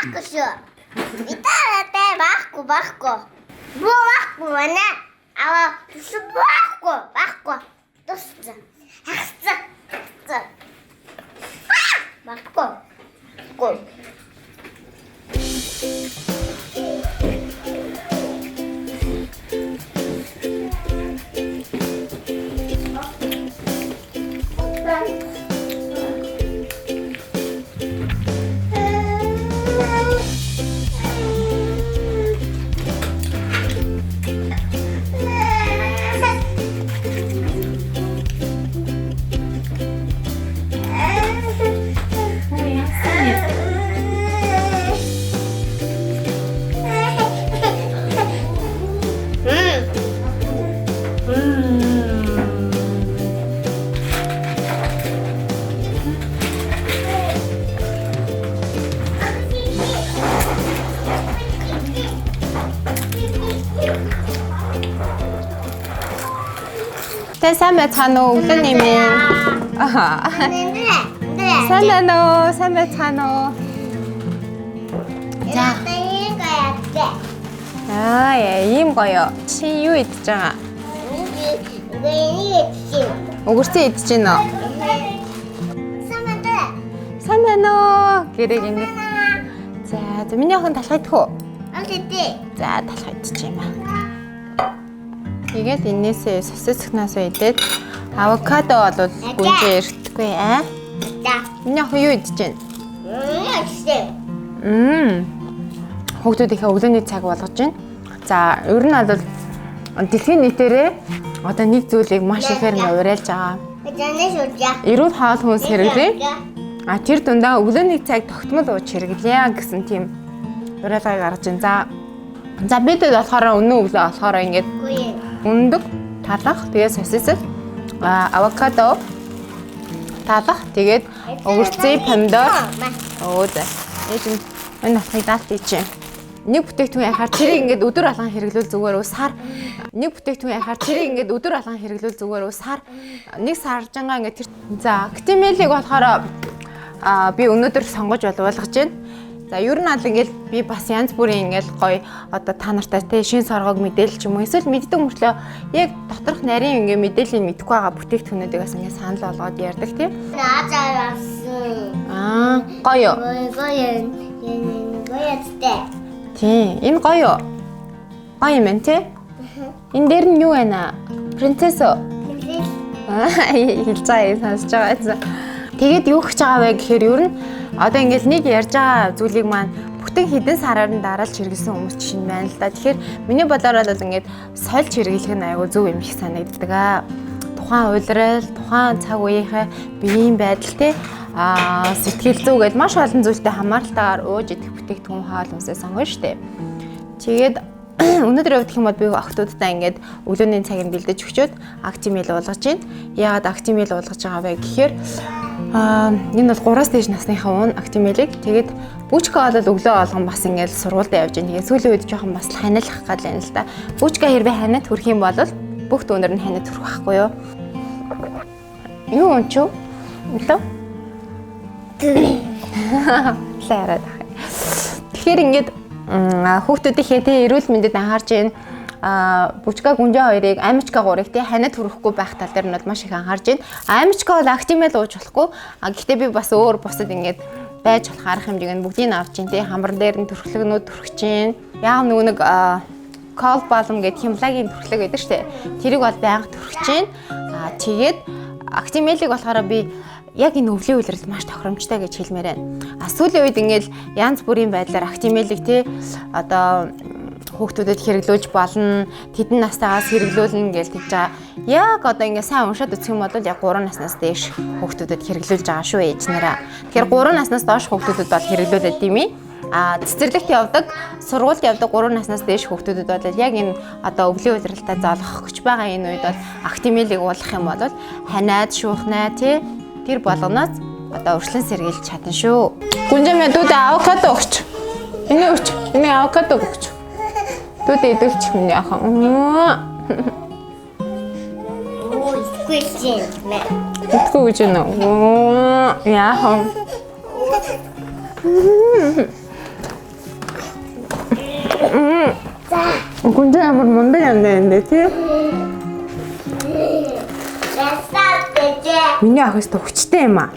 Bakku. Mitä te bakku? Bakku mana? Awa bakku. Tuossa. Bakku. Тэ сайн байцгаана уу? Өглөө нэмээ. Сайн байна уу? Сайн байцгаана уу? За. Ийм гоё. Чи юу идэж байгаа? Өгөрцөн идэж байна уу? Сайн байна уу? Гэрэг ингэ. За, миний охин талхай идэх үү? За, талхай идэж юм аа. Тэгээд энээсээ сосискнасаа идээд авокадо бол гүнжээ эртгүй аа. Миний охин юу идэж байна? Хүүхдүүд ихэ өглөөний цаг болгож байна. За, ер нь бол дэлхийн нийтээрээ одоо нэг зүйлийг маш ихээр уриалж байгаа. Эрүүл хоол хүнс хэрэглэе. Тэр дундаа өглөөний цаг тогтмол ууж хэрэглэе гэсэн тийм уриалгыг гаргаж байна. За бид болохоор өнөө өглөө болохоор ингээд өндөг талах, тэгээд сосиск, авокадо талах, тэгээд өгөрцөө, помидор. За. Энэ насны даалт ичээ. Нэг бүтээгдэхүүн яхаар тэрийг ингээд өдөр алган хэрэглүүл зүгээр усаар нэг бүтээгдэхүүн яхаар тэрийг ингээд өдөр алган хэрэглүүл зүгээр усаар нэг саржангаа ингээд тэр за гтимэлийг болохоор би өнөөдөр сонгож болгож байна. За ер нь аль ингээл би бас янз бүрийн ингээл гоё одоо та нартай тий шин соргог мэдээлэл ч юм уу эсвэл мэддэг мөртлөө яг доторх нарийн ингээ мэдээллийг мэдэхгүй байгаа бүтээгдэхүүнүүдийг бас ингээ санал болгоод ярьдаг тий. Гоё. Тий энэ гоё. Гоё юм тий. Энэ дээр нь юу байна? Принцессо. Хэлж байгаа юм сонсож байгаа. Тэгээд юу гэж байгаа вэ гэхээр ер нь одоо ингээд нэг ярьж байгаа зүйлийг маань бүтэн хэдэн сараар нь дараалж хэрэглэсэн хүмүүс чинь байна л да. Тэгэхээр миний бодлоор бол ингээд сольж хэрэглэх нь аюул зөв юм шиг санагддаг аа. Тухайн уйлрал, тухайн цаг үеийнхээ биеийн байдал те сэтгэл зүй гэдээ маш олон зүйлтэй хамааралтайгаар ууж идэх бүтээгдэхүүн хаал хүмүүсээ сонгоно штэ. Тэгээд өнөөдөр явах юм бол би охтуудтай ингээд өглөөний цагийг бэлдэж өгчөөд актимил болгож байна. Яагаад актимил болгож байгаа вэ гэхээр энэ бол 3-аас дээш насныхаа уун актимилийг тэгээд бүчка бол өглөө болгон бас ингээд сургуультай явж байна. Тэгээд сүүлийн үед жоохон бас ханилах гал байна л да. Бүчка хэрвээ ханаад хүрэх юм бол бүх дүүнэр нь ханаад хүрэх байхгүй юу? Юу өнчөө? Үлээ? Лаараад. Тэгэхээр ингээд хүүхдүүдийнхээ тий эрүүл мэндэд анхаарч байна. Бүчка гүнжээ хоёрыг амичка 3-ыг тий ханаад хүрэхгүй байх тал дээр нь бол маш их анхаарж байна. Амичка бол актимэл ууж болохгүй. Гэхдээ би бас өөр бусад ингээд байж болох арга хэмжээг нь бүгдийг нь авч чинь тий хамран дээр нь төрхлөгнүүд төрөх чинь. Яг нэг кол балм гэдэг химлагийн төрхлөг байдаг штэ. Тэрийг бол байнга төрөх чинь. Тэгээд актимелийг болохоор би яг энэ өвлийн үйлрэл маш тохиромжтой гэж хэлмээр байна. Сүүлийн үед ингээл янз бүрийн байдлаар актимелийг тий одоо хүүхдүүдэд хэрэглүүлж болно, тэдэн настайгаас хэрэглүүлнэ гэж тэгж байгаа. Яг одоо ингээ сайн уншаад үзэх юм бол яг 3 наснаас дээш хүүхдүүдэд хэрэглүүлж байгаа шүү ээж нараа. Тэгэхээр 3 наснаас доош хүүхдүүдэд бол хэрэглүүлээд димий. Цэцэрлэгт явдаг, сургуульд явдаг 3 наснаас дээш хүүхдүүдэд бол яг энэ одоо өвлийн үйлрэлтэй зоолох гэж байгаа энэ үед бол актимелийг уулгах юм бол ханаад шуухнаа тий тэр болгоноос одоо өршлөн сэргийлж чадна шүү. Гүнжамэ дүүд авокадо өгч. Энэ өгч. Энэ авокадо өгч. Дүүд идэлч миний ахаа. Question. Итгүй гэж нөө. Яах вэ? Гүнжам амар мундаг юм даа тий. Миний ах өстө хүчтэй юм аа.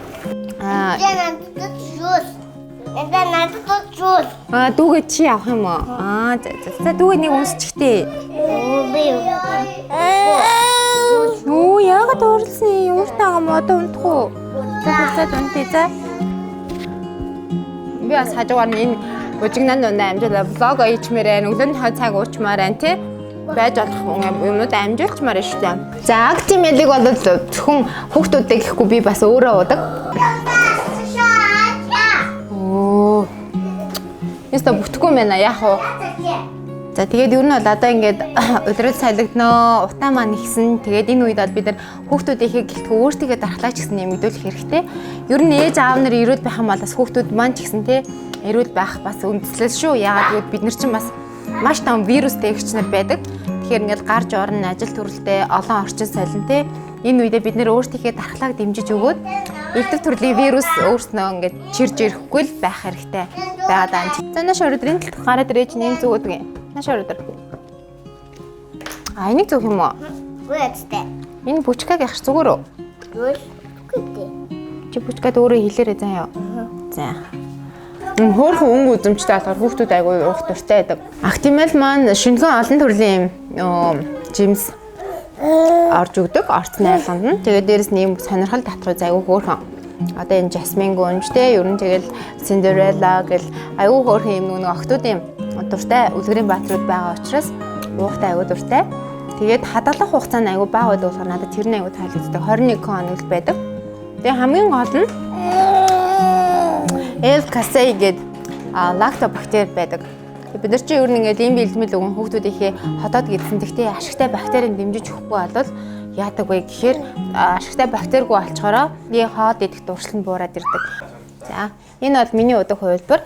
Дүүгээ чи авах юм уу? За дүүгээ нэг унсчихтэй. Оо яагаад уурлсан юм? Ууртайгаа модоо унтах уу? За унтъя за. Би бас хажуугаар энэ бужигнанд ундаа амжуулаа влог хийчмээр байна. Өглөөний цаг уучмаар байна тий. Байж болох юмнууд амжуулчмаар шүү дээ. За актимелийг бол зөвхөн хүүхдүүдтэй гэхгүй би бас өөрөө уудаг. Оо. Яста бүтэхгүй юм байна яах вэ? За тэгээд ер нь бол одоо ингээд өдрөл салгиноо, утаа маань ихсэн. Тэгээд энэ үед бол бид нар хүүхдүүдийнхээ гэлтгөө өөртөө дархлаач гэсэн нэмэгдүүлэх хэрэгтэй. Ер нь ээж аав нар эрүүл байх юм бол бас хүүхдүүд маань ч гэсэн тий эрүүл байх бас үндслэл шүү. Яагаад гэвэл бид нар чинь бас маш том вирустэй эгч нар байдаг. Тэгэхээр ингээд гарч орно, ажил төрөлтэй, олон орчин солин тий. Энэ үедээ бид нэр өөртөө дархлааг дэмжиж өгөөд элдв төрлийн вирус өөрснөө ингээд чирж ирэхгүй л байх хэрэгтэй байгаа даа. За нааш өдрийн талд гараад ирэж нэг зүгүүд гээ. Нааш өдөр. Энийг зүг юм уу? Гүйцтэй. Энэ бүчкаг яах зүгээр үү? Гүйцтэй. Чи бүчкад өөрөө хэлээрэй заяа. За. Хөөрхөн өнгө үзэмжтэй болохоор хүүхдүүд айгүй уух дуртай байдаг. Актимел маань шингэн олон төрлийн жимс орж өгдөг, орцны айлганд нь. Тэгээд дээрэс нь ийм сонирхол татруу айгүй хөөрхөн. Одоо энэ жасмин гүнжтэй, ер нь тэгэл Cinderella гэл айгүй хөөрхөн юм нэг охтуудын дуртай үлгэрийн баатрууд байгаа учраас уухтай айгүй дуртай. Тэгээд хадгалах хугацаа нь айгүй бага байдаг болохоор надад тэр нь айгүй таалагддаг. 21 хоног л байдаг. Тэгээд хамгийн гол нь L. casei гэдэг лактобактери байдаг. Бид нар чинь ер нь ингээд ийм бэлтгэл өгөн хүүхдүүдийнхээ хотоод гэдсэн. Тэгтээ ашигтай бактерийг дэмжиж өгөхгүй бол яадаг вэ гэхээр ашигтай бактеригүй олцохороо нэг хоод идэх дуршил нь буураад ирдэг. За энэ бол миний удаг хувилбар.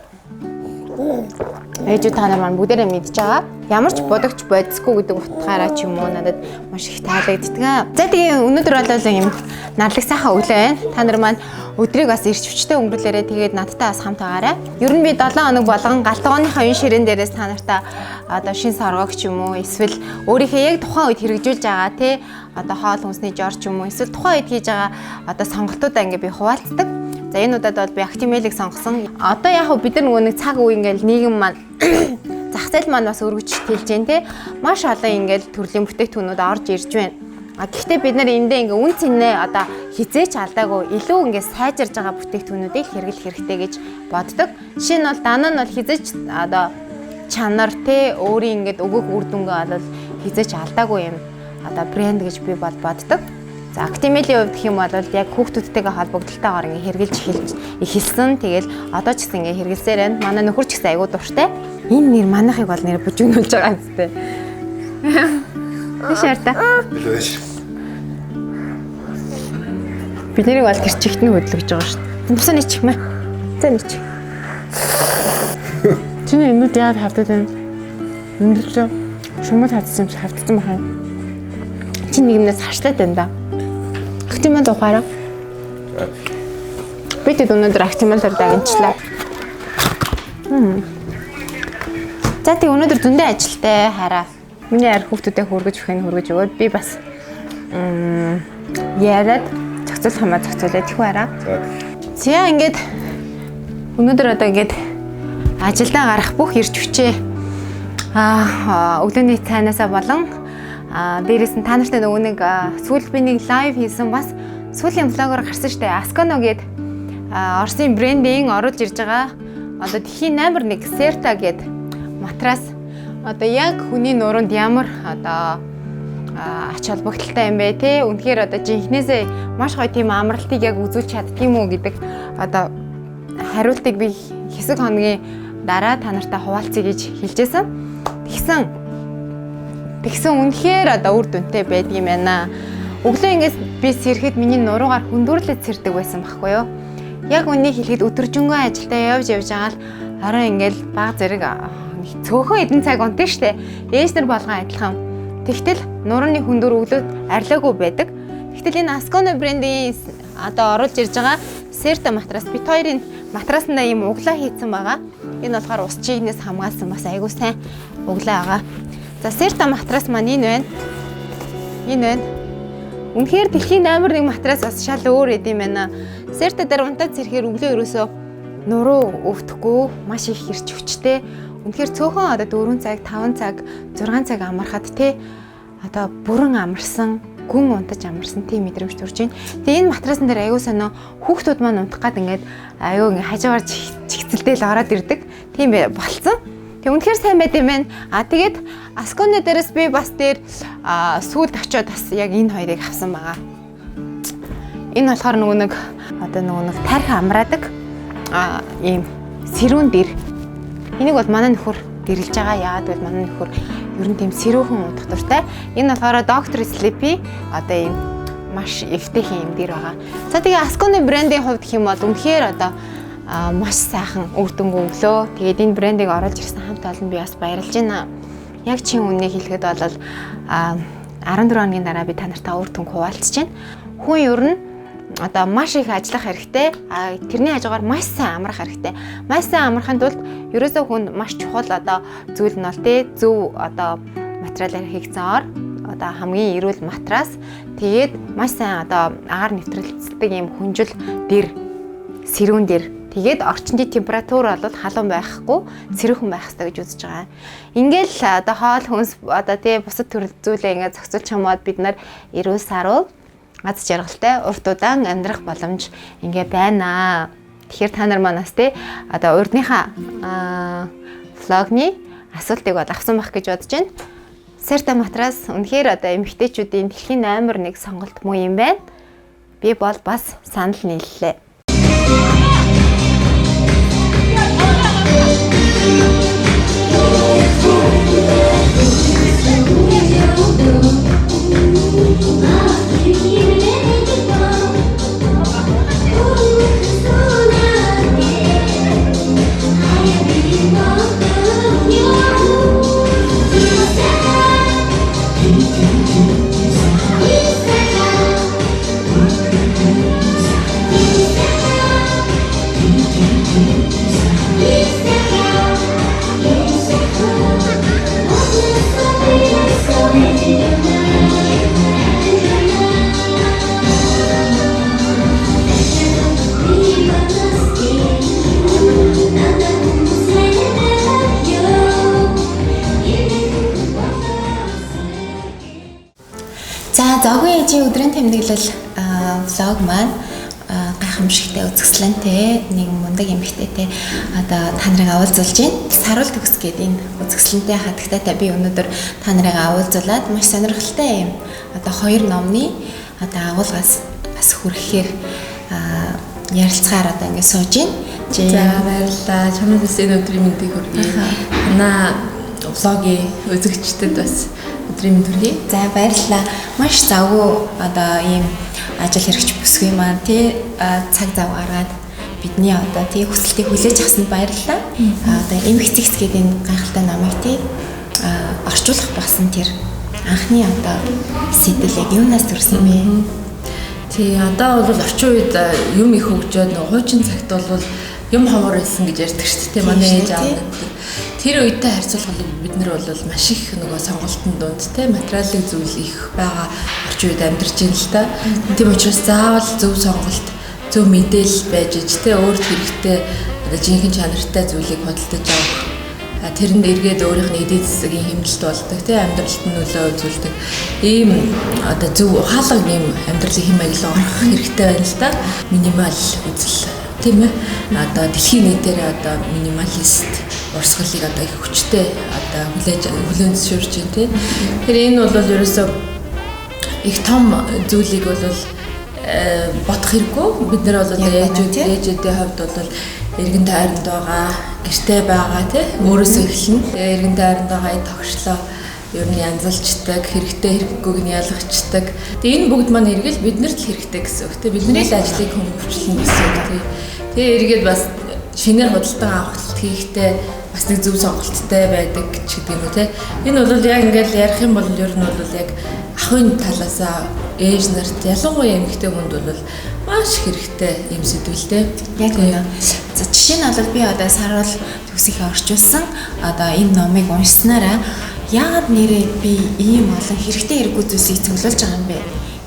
Ээж та нар маань бүгдээрээ мэдж байгаа. Ямар ч бодогч бодисгүй гэдэг утгаараа ч юм уу надад маш их таалагддаг. За тэгээ өнөөдөр бол юм нарлаг сайхан өглөө байна. Та нар маань өдрийг бас ирч хүчтэй өнгөрүүлээрээ тэгээд надтай бас хамт байгаарай. Ер нь би 7 хоног болгон галтгооныхаа үн ширээн дээрээс та нартай одоо шин соргог ч юм уу эсвэл өөрийнхөө яг тухайн үед хэрэгжүүлж байгаа тий одоо хоол хүнсний жор ч юм уу эсвэл тухайн үед хийж байгаа одоо сонголтуудаа ингээ би хуваалцдаг. За энэ удаад бол би Actimel-ийг сонгосон. Одоо яг бид нар нөгөө нэг цаг үе ингээл нийгэм маань зах зээл маань бас өргөж тэлж जैन те маш олон ингээл төрлийн бүтээгдэхүүнүүд орж ирж байна. Гэхдээ бид нар эндээ ингээ үн цэнэ одоо хизээч алдаагүй илүү ингээ сайжирж байгаа бүтээгдэхүүнүүдийг хэрэглэх хэрэгтэй гэж боддог. Жишээ нь бол данаа нь бол хизээч одоо чанар те өөрийн ингээд өгөх үр дүнгээ бол хизээч алдаагүй юм одоо брэнд гэж би боддог. За Actimel-ийн хувьд гэх юм бол яг хүүхдүүдтэйгээ холбогдолтойгоор ингээ хэрэгжилж эхэлсэн. Тэгэл одоо ч гэсэн ингээ хэрэгэлсээр байна. Манай нөхөр ч гэсэн айгүй дуртай. Энэ нэр манайхыг бол нэр бүжигнүүлж байгаа юм зү. Шаарта. Би нэрийг бол тэр чигт нь хөдлөж байгаа шүү дээ. Тэмсэн ич мэ. За нэг чи. Чиний энэ яад хавтаад байна. Өндөрлөө шумал хатсан юм хавтсан баха. Чи нэг юмнаас хашлаад байна да. Actimel ухаараа. Би тэд өнөөдөр Actimel-ээр дагнчлаа. За тэг өнөөдөр зөндөө ажилтай хараа. Миний арх хүүхдүүдэд хөргөж өгөөд би бас яриад зохицол хамаа зохицуулаад их хараа. За ингээд өнөөдөр одоо ингээд ажилдаа гарах бүх ирж хүчээ өглөөний цайнаасаа болон дээрээс нь та нартай нөгөө нэг сүүл би нэг лайв хийсэн бас сүүлийн влогоор гарсан штэ Ascono гээд Оросын брендинг оруулж ирж байгаа. Одоо дэлхийн номер 1 Serta гээд матрас одоо яг хүний нуруунд ямар одоо ач холбогдолтой юм бэ те үнэхээр одоо жинхнээсээ маш гоё тийм амралтыг яг үзүүлж чаддаг юм уу гэдэг одоо хариултыг би хэсэг хоногийн дараа та нартай хуваалцъя гэж хэлжсэн. Тэгсэн үнэхээр одоо үр дүнтэй байдаг юм байна. Өглөө ингээс би сэрэхэд миний нуруугаар хүндүрлээд сэрдэг байсан байхгүй юу? Яг үнийг хэлэхэд өдөржингөө ажилдаа явж байгаа л орой ингээл баг зэрэг цөөхөн эдэн цаг унтэн штэ. Ээж нар болгон адилхан. Тэгтэл нурууны хүндүр өглөөд арилаагүй байдаг. Тэгтэл энэ Ascono брендийн одоо оруулж ирж байгаа Serta матрас бит хоёрын матраснда ийм углаа хийцэн байгаа. Энэ болохоор ус чигнээс хамгаалсан бас айгуу сайн углаа байгаа. За Serta матрас маань энэ байна. Үнэхээр дэлхийн номер 1 матрас бас шал өөр эдэм байна. Serta дээр унтаад зэрэхээр өглөө ерөөсөө нуруу өвдөхгүй маш их хэрч хүчтэй. Үнэхээр цөөхөн одоо 4 цаг, 5 цаг, 6 цаг амархад те одоо бүрэн амарсан, гүн унтаж амарсан тийм мэдрэмж төрж байна. Тэгээ энэ матрасан дээр аягүй сонио хүүхдүүд маань унтах гад ингээд аягүй ингээ хажуугаар чигцэлдэл ороод ирдэг. Тийм болцсон. Тэг үнэхээр сайн байт юм байна. Тэгээд Ascono дээрээс би бас дээр сүүлд очиод бас яг энэ хоёрыг авсан байгаа. Энэ болохоор нөгөө нэг тарих амраадаг ийм сэрүүн дэр. Энийг бол манай нөхөр дэрлж байгаа. Яагаад гэвэл манай нөхөр ер нь тийм сэрүүхэн удах дуртай. Энэ болохоор Dr. Sleepy одоо ийм маш эвтэйхэн юм дэр байгаа. За тэгээ Ascono брендийн хувьд гэх юм бол үнэхээр одоо маш сайхан үр дүнгүй өглөө. Тэгээд энэ брендийг оруулж ирсэн хамт олон би бас баярлж байна. Яг чин үннийг хэлэхэд бол 14 хоногийн дараа би та нартай үр дүнг хуваалцж байна. Хүн ер нь одоо маш их ажиллах хэрэгтэй. Тэрний хажуугаар маш сайн амрах хэрэгтэй. Маш сайн амрахын тулд ерөөсөө хүнд маш чухал одоо зүйл нь бол тэ зөв одоо материалаар хийгдсэн ор одоо хамгийн эрүүл матрас. Тэгээд маш сайн одоо агаар нэвтрэлцдэг юм хүнжил дэр сэрүүн дэр. Тэгээд орчиндын температур бол халуун байхгүй, сэрүүхэн байх хэрэгтэй гэж үзэж байгаа. Ингээл одоо хоол хүнс одоо тий бусад төрөл зүйлээ ингээд зохицуулж хамаад бид нар эрүүл сарвал аз жаргалтай урт удаан амьдрах боломж ингээ байна. Тэгэхээр та нар манаас тий одоо урдныхаа влогны асуултыг бол авсан байх гэж бодож байна. Serta матрас үнэхээр одоо эмэгтэйчүүдийн дэлхийн номер 1 сонголт муу юм байна. Би бол бас санал нийллээ. зоогийн ээжийн өдрийн тэмдэглэл влог маань гайхамшигтай үзэсгэлэнтэй нэг мундаг эмэгтэйтэй одоо та нарыг авуулзуулж байна. Саруул төгс гэдэг энэ үзэсгэлэнтэй хатагтайтай би өнөөдөр та нарыг авуулзуулаад маш сонирхолтой юм. Одоо хоёр номны одоо агуулгаас бас хүрэхээр ярилцгаар одоо ингэ сууж байна. За баярлалаа. Чамаас энэ өдрийн мэндийг хүргэе. Манай влогийн үзэгчдэд бас өдрийн мэнд хүргэе. За баярлалаа. Маш завгүй одоо ийм ажил хэрэгч бүсгүй маань тий цаг зав гаргаад бидний одоо тий хүсэлтийг хүлээж авсанд баярлалаа. Одоо эмх цэгц гэдэг энэ гайхалтай номыг тий орчуулах болсон тэр анхны одоо сэтэл яг юунаас төрсөн бэ? Тий одоо бол орчин үед юм их хөгжөөд нөгөө хуучин цагт бол юм ховор байсан гэж ярьдаг шүү дээ. Манай ээж аав гэдэг. Тэр үедээ харьцуулбал бид нар бол маш их нөгөө сонголтын дунд те материалын зүйл их байгаа орчин үед амьдарч байна л да. Тийм учраас заавал зөв сонголт, зөв мэдээлэл байж ич те өөрт хэрэгтэй одоо жинхэнэ чанартай зүйлийг худалдаж авах. Тэрэнд эргээд өөрийнх нь эдийн засгийн хэмнэлт болдог те амьдралд нь нөлөө үзүүлдэг. Ийм одоо зөв ухаалаг ийм амьдралын хэм маягла орох хэрэгтэй байна л да. Минимал үзэл тийм ээ. Одоо дэлхийн нийтээр одоо минималист урсгалыг одоо их хүчтэй одоо хүлээн зөвшөөрч байна тийм. Тэгэхээр энэ бол ерөөсөө их том зүйлийг бол бодох хэрэггүй. Бид нар бол ээжүүдийн хувьд бол эргэн тойронд байгаа, гэртээ байгаа тийм өөрөөсөө эхэлнэ. Эргэн тойронд байгаа тогшлоо ер нь янзалждаг, хэрэгтэй хэрэггүйг нь ялгачдаг. Тэгээ энэ бүгд маань эргэл биднэрт л хэрэгтэй гэсэн үг тийм. Бидний л ажлыг хөнгөвчлөн гэсэн үг тийм. Тэгээ эргээд бас шинээр худалдан авахт хийхдээ бас нэг зөв сонголттой байдаг ч гэдэг юм уу те. Энэ бол яг ингээд ярих юм бол ер нь бол яг ахын талаасаа ээж нарт ялангуяа эмэгтэй хүнд бол маш хэрэгтэй юм сэдвэлтэй. Яг үнэ. За жишээ нь бол би одоо саруул төгсийнхээ орчуулсан одоо энэ номыг уншсанараа яагаад нэрээ би ийм олон хэрэгтэй хэрэггүй зүйлсийг цуглуулж байгаа юм бэ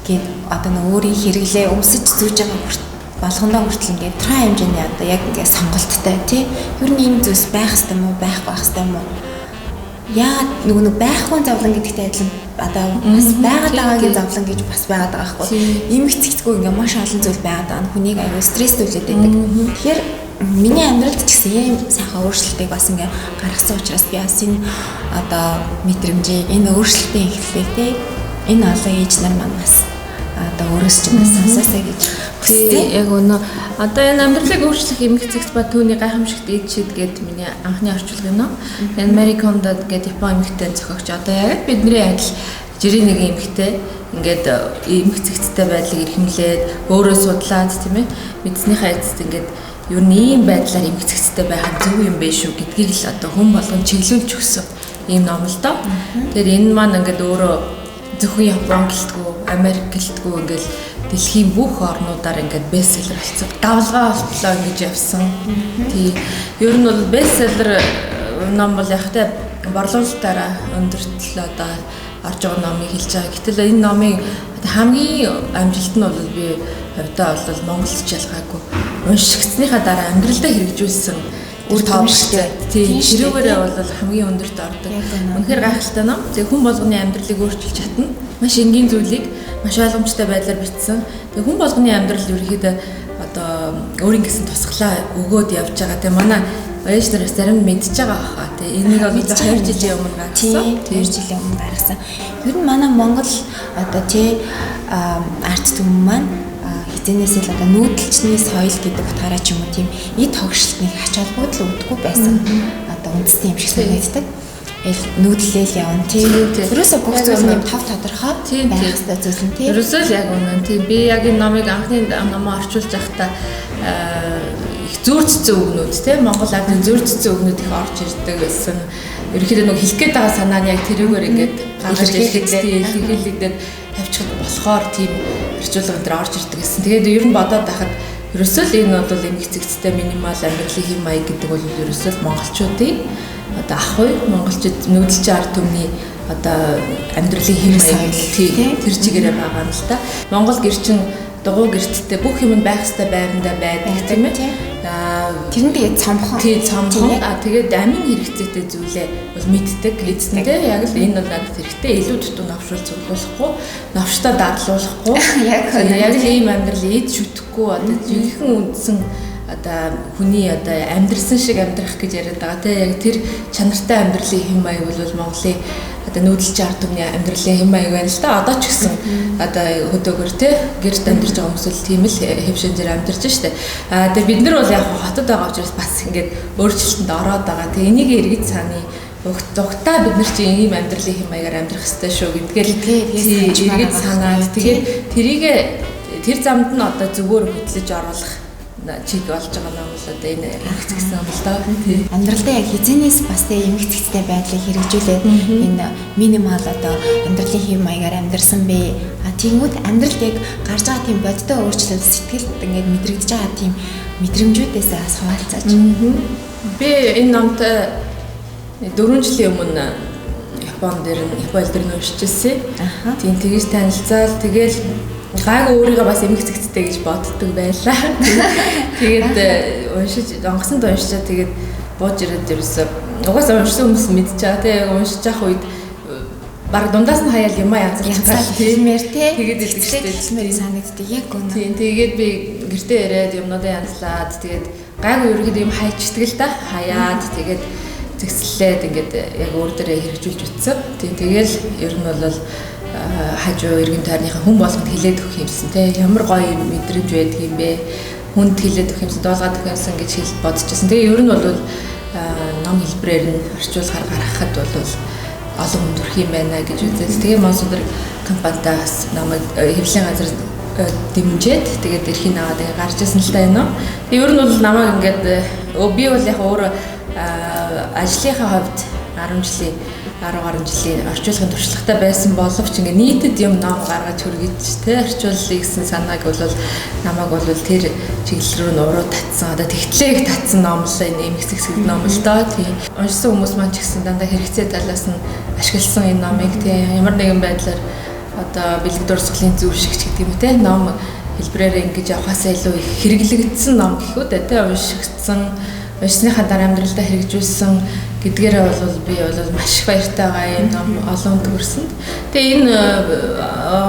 гэд одоо нэг өөрийн хэрэглээ өмсөж зүүж байгаа болгондоо хүртэл ингээд тра хэмжээний одоо яг ингээд сонголттой тий. Ер нь ийм зүйлс байх хэвээр юм уу, байхгүй байх хэвээр юм уу? Яагаад нэг байхгүй зовлон гэдэгтэй адилхан одоо бас байгаад байгаагийн зовлон гэж бас байгаад байгаа байхгүй. Эмх цэгцгүй ингээд маш олон зүйл байгаад байгаа нь хүнийг аюул стресстүүлээд байдаг. Тэгэхээр миний амьдралд ч гэсэн ийм сайхан өөрчлөлтийг бас ингээд гаргасан учраас би бас энэ одоо мэдрэмжийг энэ өөрчлөлтийн эхлэлийг тий энэ олон ээж нар маань бас одоо өөрөөс ч бас сонсоосаа гэж хүсдэг. Яг өнөө одоо энэ амьдралыг өөрчлөх эмх цэгц ба түүний гайхамшигт эд шид гэдэг миний анхны орчуулга нь. American Dad гэдэг Япон эмхтэй зохиогч одоо яг бидний адил жирийн нэг эмхтэй ингээд эмх цэгцтэй байдлыг эрхэмлээд өөрөө судлаад тийм ээ мэдснийхээ эцэст ингээд ер нь ийм байдлаар эмх цэгцтэй байхад зөв юм биш үү гэдгийг л одоо хүн болгон чиглүүлж өгсөн ийм ном л доо. Тэгэхээр энэ маань ингээд өөрөө зөвхөн Япон гэлтгүй, Америк гэлтгүй ингээд дэлхийн бүх орнуудаар ингээд бестселлер болсон. Давлгаа болтлоо ингэж явсан. Тий. Ер нь бол бестселлер ном бол яхтай борлуулалтаараа өндөртөл одоо орж байгаа номыг хэлж байгаа. Гэтэл энэ номын хамгийн амжилт нь бол би хувьдаа бол монголч ялгаагүй уншигчсныхаа дараа амьдралдаа хэрэгжүүлсэн үр тоомштой. Тийм ширүүгээрээ бол хамгийн өндөрт ордог. Үнэхээр гайхалтай ном. Тэгээ хүн болгоны амьдралыг өөрчилж чадна. Маш энгийн зүйлийг маш ойлгомжтой байдлаар бичсэн. Тэгээ хүн болгоны амьдрал ерөөхдөө одоо өөрийн гэсэн тусглаа өгөөд явж байгаа. Тэгээ манай ээж нар бас зарим мэдж байгаа хаа. Тэгээ энийг бол 2 жилийн өмнө гаргасан. 2 жилийн өмнө гаргасан. Ер нь манай Монгол одоо тий арт түмэн маань хизэнээс л одоо нүүдэлчний соёл гэдэг утгаараа ч юм уу тийм эд тогшилтны ач холбогдол өгдөггүй байсан. Одоо үндэсний юм шиг санагддаг. Нүүдлээл явна тийм. Ерөөсөө бүх зүйл нэм тав тодорхой байх хэрэгтэй зүйл нь тийм. Ерөөсөө л яг үнэн тийм. Би яг энэ номыг анхны номоо орчуулж байхдаа их зүүрцсэн үгнүүд тийм. Монгол ардын зүүрцсэн үгнүүд их орж ирдэг байсан. Ерөнхийдөө нэг хэлэх гээд байгаа санаа нь яг тэрүүгээр ингээд гаргаж илэрхийлэгдээд тавьчихад болохоор тийм орчуулга энэ орж ирдэг гэсэн. Тэгээд ер нь бодоод байхад ерөөсөө л энэ бол эмх цэгцтэй минимал амьдралын хэм маяг гэдэг бол ерөөсөө л монголчуудын одоо ахуй монголчууд нүүдэлчин ард түмний одоо амьдралын хэм маяг тэр чигээрээ байгаа юм л та. Монгол гэрчин дугуй гэрттэй бүх юм байх ёстой байранда байдаг тийм ээ. Тэр нь тэгээд цомхон. Тий цомхон. Тэгээд амин хэрэгцээтэй зүйлээ бол мэддэг. Эцэндээ яг л энэ бол надад хэрэгтэй. Илүү дутуу навшуул цуглуулахгүй, навштаа дадлуулахгүй. Яг л ийм амьдрал эд шүтгэхгүй одоо жинхэнэ үндсэн одоо хүний одоо амьдрсан шиг амьдрах гэж яриад байгаа тийм яг тэр чанартай амьдралын хэм маяг бол Монголын одоо нүүдэлч ард түмний амьдралын хэм маяг байна л да. Одоо ч гэсэн одоо хөдөөгөр тийм гэрт амьдарч байгаа хүмүүс л тийм л хэвшин зэрэг амьдарч штэ. Тэгээ бид нар бол яг хотод байгаа учраас бас ингээд өөрчлөлтөнд ороод байгаа. Тэгээ энийг эргэж цааны угтаа бид нар чинь ийм амьдралын хэм маягаар амьдрах хэрэгтэй шүү гэдгээл эргэж санаад тэгээд тэрийг тэр замд нь одоо зүгээр хөтлөж оруулах чиг болж байгаа юм бол одоо энэ эмгэгцсэн юм л да. Амьдралдаа яг хизэнээс бас тэг эмгэгцтэй байдлыг хэрэгжүүлээд энэ минимал одоо амьдралын хэм маягаар амьдрсан бэ. Тэгмүүд амьдралд яг гарч байгаа тийм бодтой өөрчлөлт сэтгэлд ингээд мэдрэгдэж байгаа тийм мэдрэмжүүдээс бас хуваалцаач. Би энэ номт 4 жилийн өмнө Японд дээр уншиж ирсэн. Тийм тэгж танилцаад тэгэл гайг өөрийгөө бас эмгэгцтэй гэж боддог байлаа. Тэгээд онгоцонд уншичаа тэгээд бууж ирээд ерөөсөө угаасаа уншсан хүмүүс мэдж байгаа тийм уншиж явах үед баг дундаас нь хаяал юм янзлах тиймэр тий. Тэгээд илдэг штеп хэлмэрийн санагддаг яг үнэ. Тийм тэгээд би гэртээ ирээд юмнуудаа янзлаад тэгээд гайг өөрийгөө юм хайчдаг л да. Хаяад тэгээд зэгслээд ингээд яг өөр дээрээ хэрэгжүүлж утсан. Тэгэл ер нь бол хажуу иргэн тойрныхаа хүн болгонд хилээд өгөх юмсан те ямар гоё мэдрэмж байдаг юм бэ хүнд хилээд өгөх юмсан доолгаад өгөх юмсан гэж хэл бодчихсон. Тэгээ ер нь бол ном хэлбэрээр нь орчуулгаар гаргахад бол олон хүнд хүрэх юм байна гэж үзээд тэгээ Монсодор компанитай бас намайг хэвлэлийн газар дэмжиж тэгээд эрхийн аваад ингээ гарч ирсэн л та энэ. Ер нь бол намайг ингээд би бол яг өөр ажлынхаа хувьд 10 гаруй жилийн орчуулгын туршлагатай байсан боловч ингээ нийтэд юм ном гаргаж хүргэж тэ орчуулъя гэсэн санааг бол намайг бол тэр чиглэл рүү нуруу татсан одоо тэгтлээг татсан ном л энэ эмгэгцэг ном л доо тийм уншсан хүмүүс маань ч гэсэн дандаа хэрэгцээ талаас нь ашигласан энэ номыг тийм ямар нэгэн байдлаар одоо бэлэг дурсгалын зөв шиг ч гэдэг юм те ном хэлбэрээр ингэж явахаасаа илүү их хэрэглэгдсэн ном гэхүү тэ уншигдсан уншсныхаа дараа амьдралдаа хэрэгжүүлсэн гэдгээрээ бол би бол маш их баяртай байгаа юм ном олон төгөрсөнд. Тэгээ энэ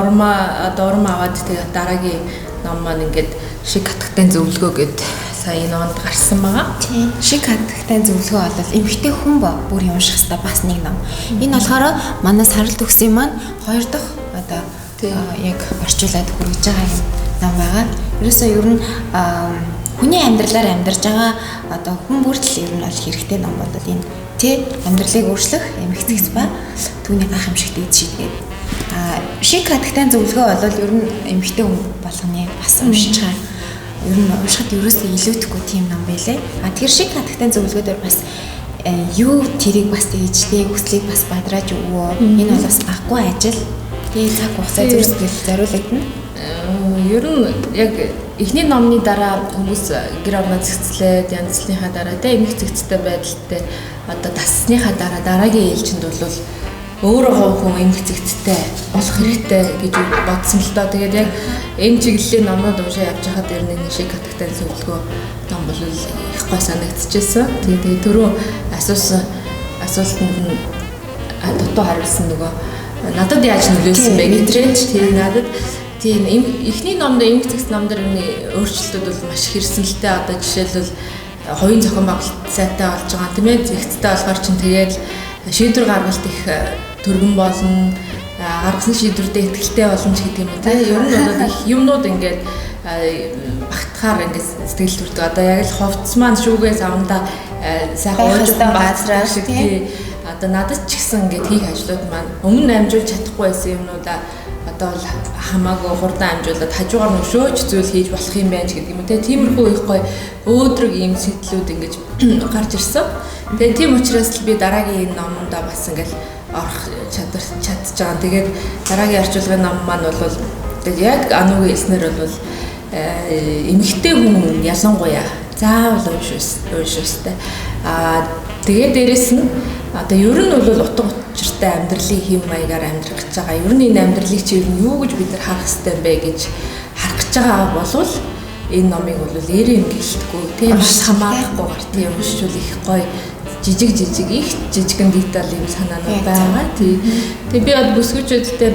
урмаа аваад тэгээ дараагийн ном маань ингээд шиг хатагтай зөвлөгөө гэд сая энэ онд гарсан байгаа. Тийм. Шиг хатагтай зөвлөгөө бол эмэгтэй хүн бүр унших хэрэгтэй бас нэг ном. Энэ болохоор манай сарал төгсийн маань 2 дахь одоо яг орчуулад хүргэж байгаа юм ном байгаа. Ерөөсөө ер нь хүний амьдралаар амьдарч байгаа одоо хүн бүртэл ер нь бол хэрэгтэй ном бол энэ тий амьдралыг өөрчлөх эмгэгцэгц ба түүний гайхамшигт шийдгээд шиг хатагтай зөвлөгөө бол ер нь эмгэгтэй хүн болгоны бас уншиж байгаа. Ер нь уншихад ерөөсөө илүүдэхгүй тийм ном байлээ. Тэр шиг хатагтай зөвлөгөөдөр бас юу тэрийг бас тэгжтэй хүслийг бас бадрааж өгөө. Энэ бол бас баггүй ажил. Тэгээ цаг хугацаа зөрсгөл зориулагдана. Ер нь яг эхний номны дараа хүмүүс гэр орноо зэгцлээд янзлынхаа дараа тэ эмгэгцэгцтэй байдалтай одоо тассныхаа дараа дараагийн ээлжинд бол өөрөө хүн эмгэгцэгцтэй болох хэрэгтэй гэж бодсон л доо. Тэгээд яг энэ чиглэлийн номнууд уншаа явж байхад ер нь шиг хатагтай зөвлөгөө ном бол их гой санагдчихсэн. Тэгээд түрүү асуултанд нь дутуу хариулсан нөгөө надад яаж нөлөөлсөн бэ гэтрээч тийм надад тийм эхний номд эмгэгцэгц номдэр өөрчлөлтүүд бол маш их ирсэн л дээ. Одоо жишээлбэл хоёрын зохион байгуулалт сайтай болж байгаа тийм ээ зэгцтэй болохоор чинь тэгээд шийдвэр гаргалт их төргөн болно гаргасан шийдвэрдээ ихтэй боломж гэдэг юм тийм ер нь бол их юмнууд ингээд багтахаар ингээд сэтгэл төрдөг. Одоо яг л ховц маань шүүгээс авандаа сайхан уучлан баазраа шиг тийм одоо надад ч гэсэн ингээд хийх ажлууд маань өмнө амжуулж чадахгүй байсан юмнуудаа одоо бол хамаагүй хурдан амжуулаад хажуугаар нөшөөж зүйл хийж болох юм байна гэдэг юм те. Тиймэрхүү их гоё өөдрөг ийм сэтлүүд ингэж гарч ирсэн. Тэгээ тийм учраас л би дараагийн энэ номондоо бас ингээл орох чадчих байгаа. Тэгээд дараагийн орчуулгын ном маань бол яг ануугийн хэлснээр бол эмэгтэй хүн ялангуяа заавал ууштай. Тэгээд дээрэс нь одоо ер нь бол утга учиртай амьдралын хэв маягаар амьдрах гэж байгаа. Ер нь энэ амьдралыг чи юу гэж бид нар харах хэрэгтэй бэ гэж харах гэж байгаа болвол энэ номыг бол эрен гэлтгүй тийм хамаарахгүйгээр тийм уншвал их гоё жижиг их жижигэн деталь юм санаанууд байгаа. Тэгээ би бол бүсгүүчүүдтэй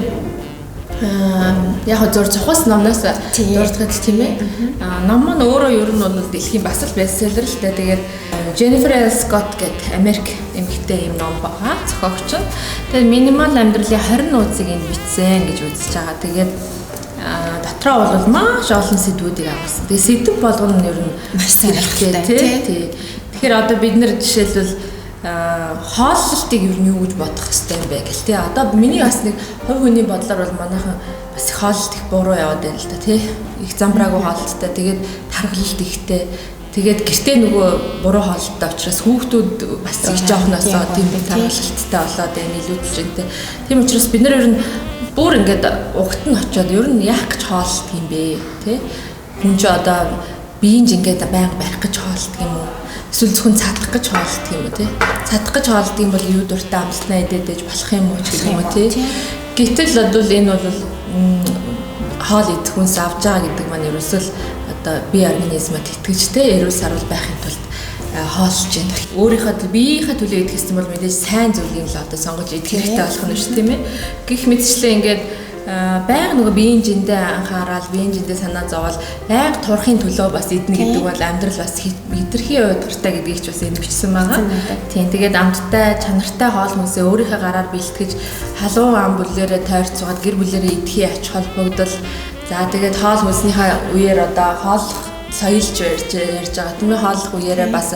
яг зур цохос номноос дурдгаад тийм ээ. Ном нь өөрөө ер нь бол дэлхийн бас л бестселлер л дээ. Тэгээд Jennifer L. Scott гэдэг Америк эмэгтэй юм ном байгаа. Зохиогч нь. Тэгээд минимал амьдралын 20 нууцыг энд бичсэн гэж үзэж байгаа. Тэгээд дотроо бол маш олон сэдвүүдийг агуулсан. Тэгээд сэдв болгоно нь ер нь маш сонирхолтой тий. Тэгэхээр одоо бид нэр жишээлбэл хооллолтыг ер нь юу гэж бодох хэрэгтэй юм бэ гэл тий. Одоо миний бас нэг хувь хүний бодлоор бол манайхан бас хооллолт их буруу яваад байна л да тий. Их замбраагүй хооллолттой тэгээд тархалт ихтэй. Тэгээд гэртээ нөгөө буруу хооллолттой учраас хүүхдүүд бас их жоохносоо тийм тархалттай болоод байна илүүдэлж байна. Тийм учраас бид нар ер нь бүр ингээд угт нь очиод ер нь яах гэж хооллолт юм бэ тий. Хүн ч одоо биеинж ингээд байнга барих гэж хооллолт юм уу? Эсвэл зөвхөн цадах гэж хооллолт юм уу тий? Цадах гэж хооллолт юм бол юу дуртай амлалтнаа идэж болох юм уу гэх юм уу тий? Гэтэл одоо энэ бол хоол идэх хүнс авч байгаа гэдэг маань ерөөсөө одоо бие организмад итгэж тий эрүүл сарвал байхын тулд хоолж байна. Өөрийнхөө биеийнхээ төлөө идэх гэсэн бол мэдээж сайн зүйлийг л одоо сонгож идэх хэрэгтэй болох нь шүү тийм ээ. Гэх мэтчлээ ингээд байнга нөгөө биеийн жиндээ анхаарал, биеийн жиндээ санаа зовоол байнга турахын төлөө бас идэнэ гэдэг бол амьдрал бас хэтэрхий удиртай гэдгийг ч бас энэ бичсэн байгаа. Тийм тэгээд амттай, чанартай хоол хүнсээ өөрийнхөө гараар бэлтгэж халуун ам бүлээрээ тойрцоод гэр бүлээрээ идэхий ач холбогдол. За тэгээд хоол хүнснийхээ үеэр одоо хооллох соёлж ярьж байгаа. Тийм ээ хооллох үеэрээ бас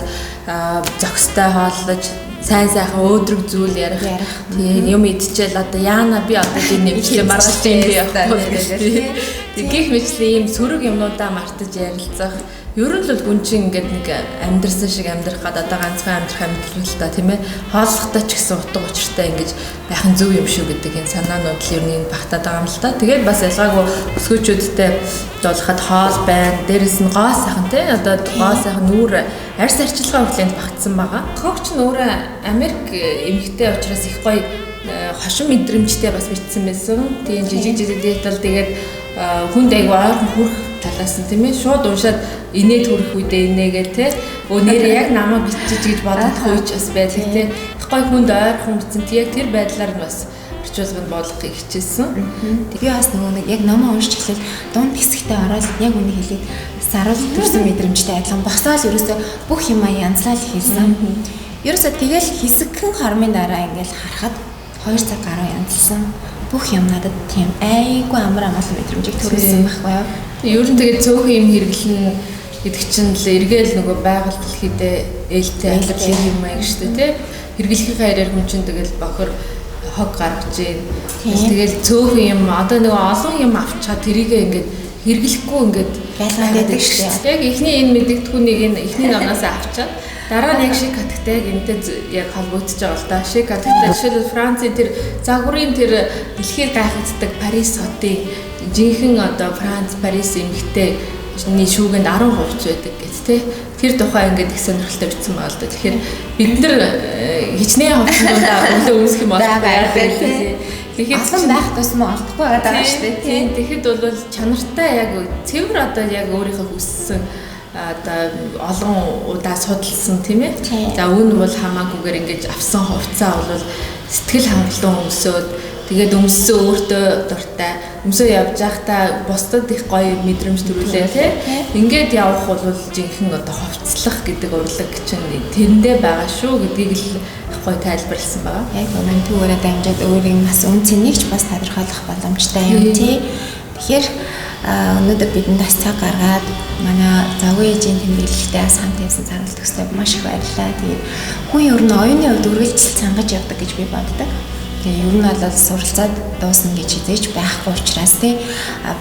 зохистой хооллож сайн сайхан өөдрөг зүйл ярих. Тийм юм идчихэл одоо яана би одоо тийм нэмжлээ маргаж юм би явахгүй гэдэг. Гэх мэтлээ ийм сөрөг юмнуудаа мартаж ярилцах. Ер нь л гүн чинь ингээд нэг амьдрсан шиг амьдрах гад одоо ганцхан амьдрах амьдрал та тийм ээ. Хооллохтой ч гэсэн утга учиртай ингэж байх нь зөв юм шүү гэдэг энэ санаанууд л ер нь багтаад байгаа юм л та. Тэгээд бас ялгаагүй өсгөөчүүдтэй дуулахад хоол байна. Дээрэс нь гоо сайхан тий одоо гоо сайхан нүүр арьс арчилгаа хүртэл багтсан байгаа. Хогч нь өөрөө Америк эмэгтэй учраас их гоё хошин мэдрэмжтэй бас бичсэн байсан. Тийм жижиг деталь тэгээд хүнд айгүй ойрхон хүрх талаас нь тийм ээ шууд уншаад инээд хүрэх үедээ инээгээ тий нэр яг намайг бичиж гэж бодох үеч бас байдаг тий их гоё хүнд ойрхон бичсэн тий яг тэр байдлаар нь бас орчуулганд болгохыг хичээсэн. Би бас нөгөө нэг яг номоо уншиж эхлэв дунд хэсэгтээ ороод яг үнийг хэлээд саруул төрсэн мэдрэмжтэй адилхан босоод ерөөсөө бүх юм янзлал хийсэн. Ерөөсөө тэгэл хэсэгхэн хормын дараа ингээл харахад 2 цаг гаруй янзлсан. Бүх юм надад тийм айгүй амар амгалан мэдрэмжийг төрүүлсэн байхгүй юу? Ер нь тэгээд цөөхөн юм хэрэглэн гэдэг чинь л эргээл нөгөө байгаль дэлхийдээ ээлтэй айлгал юм маяг штэ тий. Хэрэглэхийн хайраар хүн чинь тэгэл бохор хог гаргаж ийн. Тэгэл цөөхөн юм одоо нөгөө олон юм авчаад тэрийгээ ингээд хэрэглэхгүй ингээд байлгаад штэ. Яг эхний энэ мэдэгдэхүүнийг энэ эхний номоос авчаад дараа нь яг шиг хатагтай гэмтээ яг холбогдож байгаа л да. Шиг хатагтай жишээлбэл Францын тэр загварын тэр дэлхийд гайхагддаг Парис хотын жинхэнэ одоо Франц Парис эмэгтэйний шүүгэнд 10% байдаг гэж тий. Тэр тухай ингээд их сонирхолтой бичсэн байгаа л да. Тэгэхээр бид нар хичнээн хавцлуудаа өглөө үүсэх юм бол яагаад тий. Тэгэхээр алан байх тусмаа олдохгүй байгаа даа шүү дээ тий. Тэгэхэд бол чанартай яг цэвэр одоо яг өөрийнхөө хүссэн одоо олон удаа судалсан тийм ээ. За үүн бол хамаагүйгээр ингэж авсан хувцаа бол сэтгэл хангалуун өмсөөд тэгээд өмссөн өөртөө дуртай өмсөө явж байхдаа бусдад их гоё мэдрэмж төрүүлээ тийм. Ингээд явах бол жинхэнэ одоо хувцлах гэдэг урлаг чинь тэрэндээ байгаа шүү гэдгийг л их гоё тайлбарласан байгаа. Яг үнэн түүгээрээ дамжаад өөрийн бас үн цэнийг ч бас тодорхойлох боломжтой юм тий. Тэгэхээр өнөөдөр бидэнд бас цаг гаргаад манай завгүй ээжийн тэмдэглэлтэй бас хамт явсан сарвал төгсөд маш их баярлалаа. Тэгээд хүн ер нь оюуны хувьд үргэлжлэл сангаж явдаг гэж би боддог. Тэгээ ер нь бол суралцаад дуусна гэж хизээч байхгүй учраас тий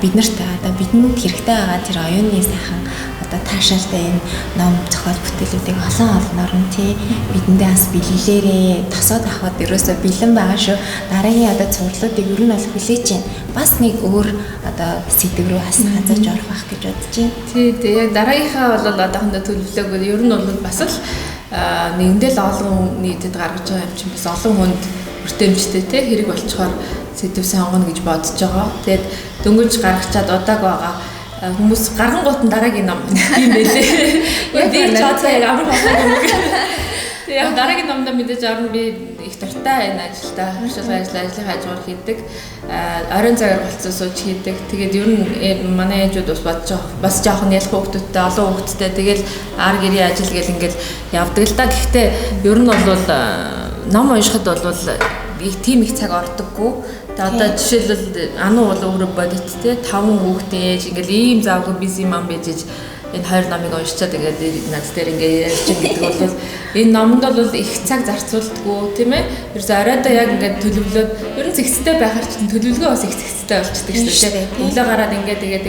биднэрт одоо бидэнд хэрэгтэй байгаа тэр оюуны сайхан одоо таашаалтай энэ ном зохиол бүтээлүүдийг олон нь тий бидэндээ бас бэлгэлээрээ тосоод авахд ерөөсөө бэлэн байгаа шүү. Дараагийн одоо цувралуудыг ер нь бол хүлээж байна. Бас нэг өөр одоо сэдв рүү бас хазарч орох байх гэж бодож байна. Тий яг дараагийнхаа бол одоохондоо төлөвлөөгүй ер нь бол бас л нэгдэл олон нийтэд гаргаж байгаа юм чинь бас олон хүнд хүртээмжтэй те хэрэг болцохоор сэдв сонгоно гэж бодож байгаа. Тэгээд дөнгөж гаргачаад удааг байгаа хүмүүс гаргангуут нь дараагийн ном юм байлээ. Би ч одоо яг амар болоогүй. Яг дараагийн номдоо мэдээж орно би их дуртай энэ ажилдаа хурцлага ажлынхаа хажуугаар хийдэг. Оройн цагаар болцсон сууж хийдэг. Тэгээд ер нь манай ээжүүд бас жоохон ялах хүүхдүүдтэй олон хүүхдтэй тэгэл ар гэрийн ажил гэл ингээл явдаг л да. Гэхдээ ер нь бол ном уншихад бол тийм их цаг ордоггүй. Одоо жишээлбэл ануу бол өөрөө бодит те 5 хүүхдээ ээж ингээл ийм завгүй бизи мам бижиж энэ хоёр номыг уншичаад тэгээд над дээр ингээ ярьж байгаа гэдэг бол энэ номонд бол их цаг зарцуулдаггүй тийм ээ. Ерөөсөй оройдоо яг ингээ төлөвлөөд ер нь зэгцтэй байхаар ч төлөвлөгөө бас их зэгцтэй болчихдаг шүү дээ. Өглөө гараад ингээ тэгээд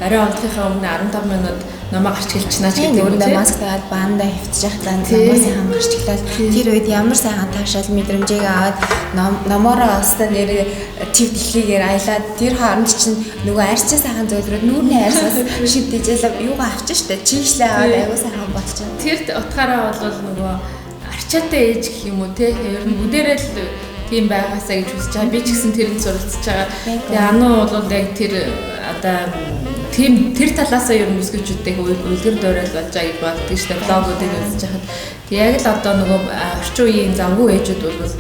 орой унтахынхаа өмнө 15 минут намаа гарч гэлчихнаа ч гэдэг юм тийм. Маск тагаад баандаа хөвтөж явах намаа сайхан гарч гэлээд тэр үед ямар сайхан таашаал мэдрэмжийг аваад номоороо өстө нэр тв дэлхийгээр аялаад тэр хооронд чинь нөгөө арчин сайхан зөөлрөөд нүүрний арьсаас шивдэж юугаа авчих штэ чийшлээ аваад аягүй сайхан болчихсон. Тэр утгаараа бол нөгөө арчаатай ээж гэх юм уу те ер нь бүдээрээ л тийм байгаасаа гэж хүсэж байгаа. Би ч гэсэн тэрэнд суралцж байгаа. Тэгээ ануу бол яг тэр одоо тийм тэр талаасаа ер нь өсгөжүүдтэй үлгэр дуурайл болж байгаа гэж боддог шүү дээ. Блогуудыг үзэж хахад яг л одоо нөгөө орчин үеийн завгүй ээжүүд бол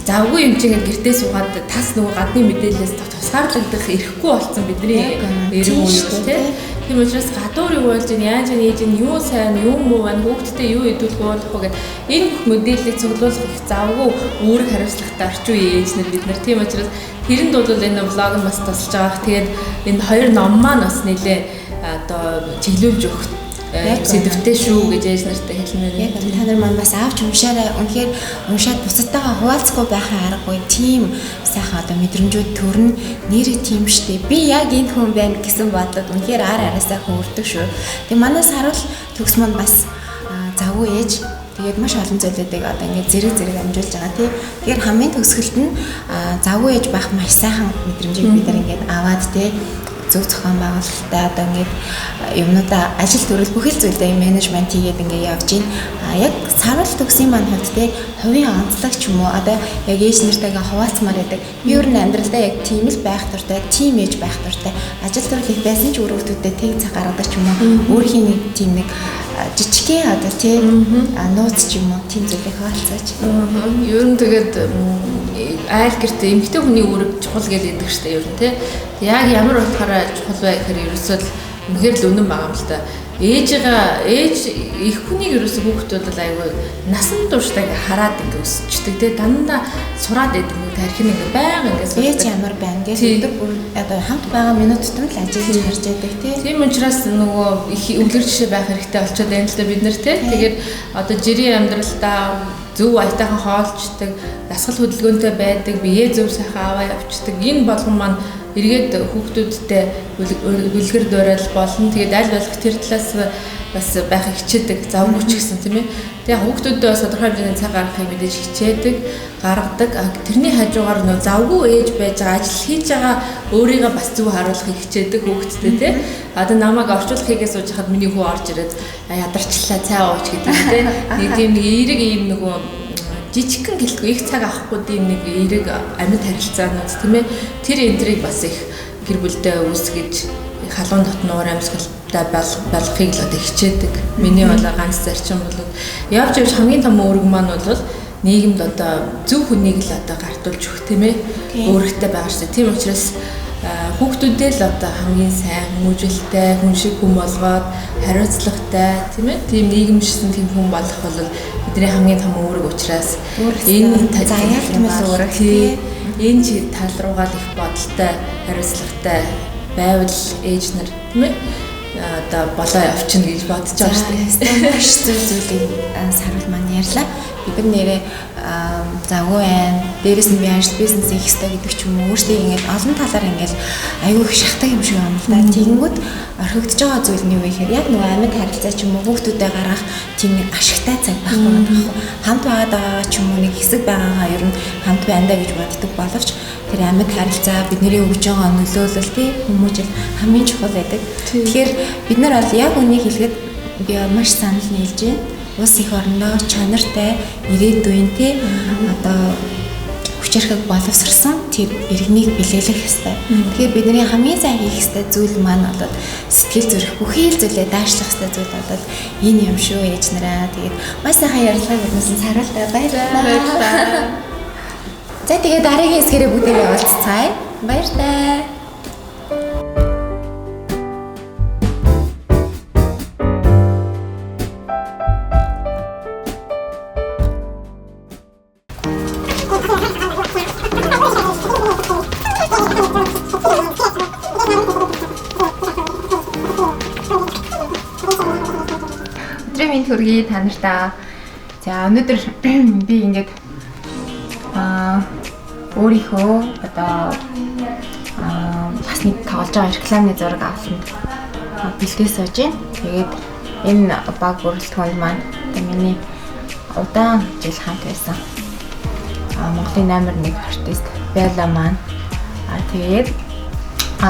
завгүй юм чинь гэртээ суугаад тас нөгөө гадны мэдээлэлээс тусгаарлагдах ирэхгүй болсон бидний эрен үе шүү дээ. Тийм учраас гадуур юу болж яаж ээж нь юу сайн юу муу байна хүүхдтэй юу идэвхтэй болох вэ гэдэг энэ бүх мэдээллийг цуглуулах их завгүй үүрэг хариуцлагатай орчин үеийн ээжнэр бид нар тийм учраас тэрэнд бол энэ влог нь бас тусалж байгаа. Тэгээд энэ хоёр ном маань бас нэлээ одоо чиглүүлж өгөх сэдвтэй шүү гэж ээж нартай хэлмээр байна. Яг та нар маань бас авч уншаарай. Үнэхээр уншаад бусадтайгаа хуваалцахгүй байхаа аргагүй тийм сайхан одоо мэдрэмжүүд төрн нэр тийм штэ. Би яг энэ хүн байна гэсэн бодод үнэхээр араасаа хөөрдөг шүү. Тэгээ манаас харуул төгс маань бас завгүй ээж тэгээд маш олон зүйлүүдийг одоо ингээд зэрэг амжуулж байгаа тий. Тэгэхээр хамгийн төгсгөлт нь завгүй ээж байх маш сайхан мэдрэмжийг бид нар ингээд аваад тий зөв зохион байгуулалттай одоо ингээд юмнуудаа ажил төрөл бүх л зүйлдээ менежмент хийгээд ингээд явж гин. Яг саруул төгсийн маань хувьд те хувийн онцлог ч юм уу одоо яг ээж нартайгаа хуваалцмаар байдаг. Би ер нь амьдралдаа яг тийм л байх дуртай, тийм ээж байх дуртай. Ажил төрөл их байсан ч өрөвдөлтөд тэг цаг гаргадаг ч юм уу. Өөрхийн нэг тийм нэг жижигхэн одоо те нууц ч юм уу тийм зүйлийг хуваалцаач. Ер нь тэгээд айл гэрт эмэгтэй хүний үүрэг чухал гэдэг шүү дээ ер нь те. Яг ямар утгаараа чухал бай гэхээр ерөөсөө үнэхээр л үнэн байгаа юм л та. Ээж их хүнийг ерөөсөө хүүхдүүд бол айгүй насан туршдаа хараад ингээ өсчдөг те дандаа сураад байдаг нэг тархин ингээ байнга ингээ ээж ямар байна гэдэг одоо хамт байгаа минутад нь л ажиллаж харж байдаг те. Тийм учраас нөгөө их өвлөр жишээ байх хэрэгтэй болчиход байна л да бид нар те. Тэгээд одоо жирийн амьдралдаа зөв аятайхан хоолчдаг, дасгал хөдөлгөөнтэй байдаг, биеэ зөв сайхан аваа явцдаг. Энэ болгон маань эргээд хүүхдүүдтэй үлгэр дуурайл болно. Тэгээд аль болох тэр талаас бас байх хичээдэг, завгүй ч гэсэн тийм ээ. Тэгээд хүүхдүүдэд бас тодорхой хэмжээний цаг гаргахыг мэдээж хичээдэг, гаргадаг. Тэрний хажуугаар нөө завгүй ээж байж байгаа, ажил хийж байгаа өөрийгөө бас зөв харуулахыг хичээдэг хүүхдтэй тийм ээ. Одоо намайг орчуулах хийгээ сууж хахад миний хүү орж ирээд ядарчлаа цай ууч гэдэг тийм ээ. Нэг тийм эерэг ийм нөгөө жижигхэн гэлтгүй их цаг авахгүй тийм нэг эерэг амьд харилцаанууд тийм ээ. Тэр энтрийг бас их гэр бүлдээ үүсгэж халуун дотноор амьсгалтай болгохыг л одоо хичээдэг. Миний бол ганц зарчим бол явж хамгийн том үүрэг маань бол нийгэмд одоо зөв хүнийг л одоо гартуулж өгөх тийм ээ. Өөрөгтэй байгаа шүү дээ. Тийм учраас хүүхдүүдээ л одоо хамгийн сайн хүмүүжлэлтэй хүн шиг хүн болгоод хариуцлагатай тийм ээ. Тийм нийгэмшсэн тийм хүн болох бол бидний хамгийн том үүрэг учраас энэ заяалт үүрэг тийм энэ тал руугаа их бодолтой хариуцлагатай байвал ээж нар тийм ээ одоо болоо явчихна гэж бодож байгаа шүү дээ. Маш зүйлийг саруул маань ярьлаа. Бид нэрээ завгүй байна. Дээрээс нь би ажил бизнес хийх хэрэгтэй гэдэг ч юм уу. Өөртөө ингэж олон талаар ингэж аюу их шахдаг юм шиг байна л да. Тэгэнгүүт орхигдож байгаа зүйл нь юу вэ гэхээр яг нөгөө амьд харилцаа ч юм уу хүүхдүүдэд гаргах тийм нэг ашигтай цаг байхгүй байна. Хамт байгаа ч юм уу нэг хэсэг байгаагаа ер нь хамт байна да гэж боддог боловч тэр амьд харилцаа бидний өгж байгаа нөлөөлөл тий хүмүүжил хамгийн чухал байдаг. Тэгэхээр бид нар бол яг үнийг хэлэхэд би маш санал нийлж байна. Ус их орондоо чанартай ирээдүйн тий одоо хүчээрхэг боловсрсан тэр иргэнийг бэлгэлэх ёстой. Тэгэхээр бидний хамгийн сайн хийх ёстой зүйл маань болоод сэтгэл зүрх бүхий л зүйлээ даашлах ёстой зүйл болоод энэ юм шүү ээж нараа. Тэгээд маш сайхан ярилцлага өгсөн саруултаа баярлалаа. За тэгээд дараагийн хэсгээрээ бүгдээ явуулцгаая. Баярлалаа. Өдрийн төргий та нартаа. За өнөөдөр би ингээд өөрийнхөө одоо бас нэг тоглож байгаа рекламны зураг авсан бэлдээ сууж байна. Тэгээд энэ баг бүрэлдэхүүнд маань одоо миний удаан жил хамт байсан Монголын номер 1 артист Белла маань тэгээд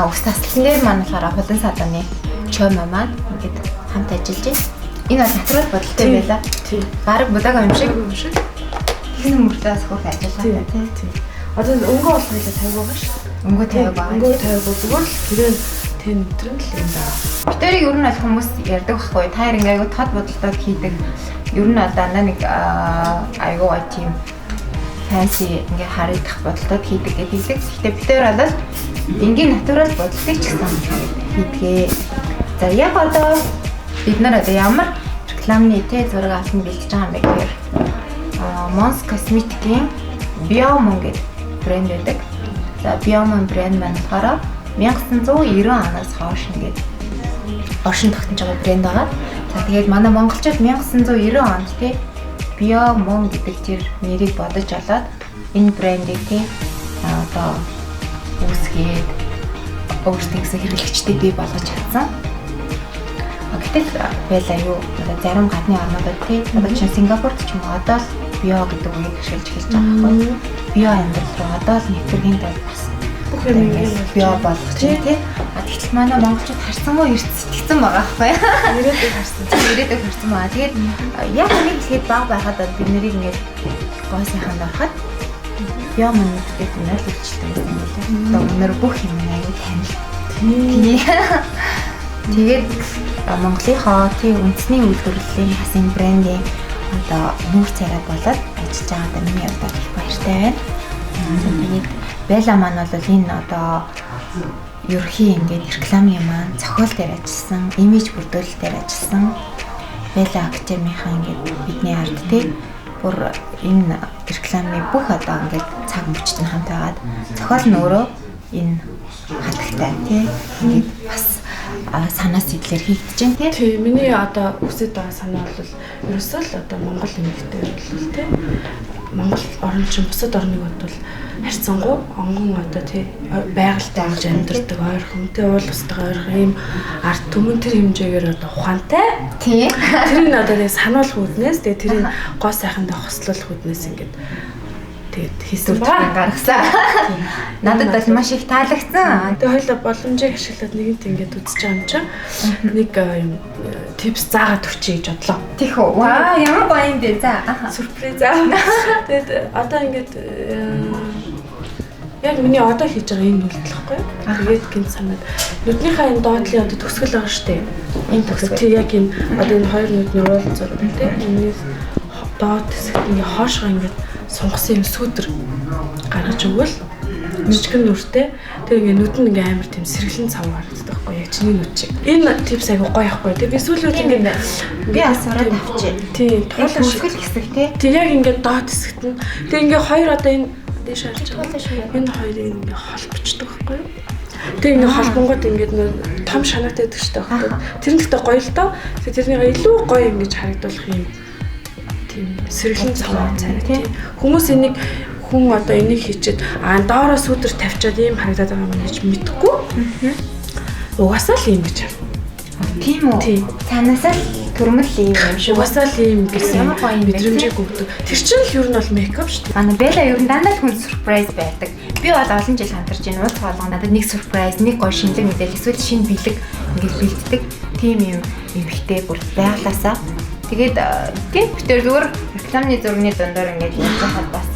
ус таслан дээр маань болохоор хулан саданы Чома маань ингээд хамт ажиллаж байна. Энэ бол натурал бодолтой байлаа. Тийм. Бараг будаага юм шиг. Тэгсэн мөртөөс хөх ажиллаа. Тийм. Одоо өнгө болох хэлээ 50 байгаа шүү. Өнгө 50 байгаа. Өнгө 50 зүгээр л тэрэн тэн өдрөн л юм даа. Битэрийг ер нь бол хүмүүс ярьдаг байхгүй. Та хоёр ингээ тод бодолтой хийдэг. Ер нь одоо нэг айгуу тийм фэнси ингээ харагдах бодолтой хийдэг гэдэг. Гэхдээ битэр бол энгийн натурал бодолтой ч гэсэн хийдгээ. За яг одоо бид нар одоо ямар рекламны зураг авсан бэлдэж байгаа юм бэ гэхээр Mons Cosmetic-ийн Biomon гэдэг брэнд байдаг. За Biomon брэнд маань болохоор 1990 оноос хойш ингээд оршин тогтнож байгаа брэнд байгаа. За тэгээд манай монголчууд 1990 онд Biomon гэдэг тэр нэрийг бодож олоод энэ брэндийг одоо үүсгээд өөрсдийнхөө хэрэглэгчдэд бий болгож чадсан. Гэтэл Белла юу зарим гадны орнуудад одоо чинь Сингапурт ч юм уу одоо л био гэдэг үгийг ашиглаж эхэлж байгаа байхгүй. Био амьдрал руу одоо л нэвтэргийн тал бас бүх юм био болгох чинь тий. Тэгтэл манай монголчууд харсан уу эрсдэлсэн байгаа байхгүй. Ирээдүйг харсан байгаа. Тэгээд яг нэг тэгэхэд баг байхад бид нэрийг ингээд гоо сайханд ороход био мөн гэдэг нь л үйлчлдэг юм байна. Одоо өнөр бүх юм аюу танил. Тий. Тэгээд Монголынхоо тийм үндэсний үйлдвэрлэлийн бас энэ брендийн одоо нүүр царай болоод ажиллаж байгаа миний одоо их баяртай байна. Тэгээд Белла маань бол энэ одоо ерөнхий ингээд рекламын маань зохиол дээр ажилласан, имиж бүрдүүлэлт дээр ажилласан Белла Академийнхаа ингээд бидний ард тийм бүр энэ рекламын бүх одоо ингээд цаг мөчт нь хамт байгаад зохиол нь өөрөө энэ хатагтай тийм ингээд бас санаа сэтлэр хийгдэж байна тийм. Миний одоо үсэд байгаа санаа бол ерөөсөө л одоо Монгол эмэгтэй бол тийм Монгол орчин бусад орныг бодвол харьцангуй онгон одоо тийм байгальтай авч амьдардаг ойрхон тийм уул устдаа ойрхон ийм арт түмэн тэр хэмжээгээр одоо ухаантай тийм тэрийг одоо нэг сануулах үүднээс тэгээ тэрийг гоо сайхандаа хослуулах үүднээс ингээд тэгээд хийсэн ба гаргасан. Надад бол маш их таалагдсан. Тэгээ хоёулаа боломжийг ашиглаад нэгэнт ингээд үзэж байгаа юм чинь нэг юм типс заагаад өгчий гэж бодлоо. Тийх үү. Ваа, ямар гоё юм бэ? За. Сюрприз аа. Тэгээд одоо ингээд яг миний одоо хийж байгаа энэ үйлдэл хэвгүй. Тэгээд гинт санаад нүднийхээ энэ доотлын одоо төгсгөл байгаа штеп. Энэ төгсгөл тий яг энэ одоо энэ хоёр нүдний уул зураг тий. Энээс доод хэсэгт ингээ хоошоо ингээд сунгасан юм сүдэр гаргаж өгвөл жижигэн нүртэй тэгээ нүд нь ингээ амар тийм сэргэлэн цав харагддаг байхгүй яг чиний нүд шиг. Энэ типс айгу гоё ихгүй. Тэгээ би сүүлүүд ингээ би асараад авчи. Тийм туулах хэсэг тий. Тэг яг ингээ доод хэсэгт нь тэгээ ингээ хоёр одоо энэ дэш харж байгаа. Энэ хоёрыг ингээ холбочдөг байхгүй юу? Тэг ингээ холбонгод ингээ том шанаатай байдаг шүү дээ. Тэр нь гэхдээ гоё л доо. Тэрнийг илүү гоё ингэж харагдуулах юм сэргэлэн цаваа царай тийм хүмүүс энийг хүн одоо энийг хийчихэд доороо сүдэр тавьчаад ийм харагдаад байгаа юм гэж мэдэхгүй угаасаа л ийм гэж тийм үү тийм цаанаасаа л төрмөл ийм юм шиг угаасаа л ийм гэсэн мэдрэмжийг өгдөг тэр чинь л ер нь бол мейкап шүү дээ. Манай Белла ер нь дандаа хүн сюрприз байдаг. Би бол олон жил хамтарч байна. Ууц болгон надад нэг сюрприз, нэг гоё шинэлэг мэдээлэл эсвэл шинэ бэлэг ингэж бэлддэг тийм юм эмхтэй бүр байглаасаа. Тэгээд тийм битэр зүгээр рекламны зургийн дундаар ингэж явах бас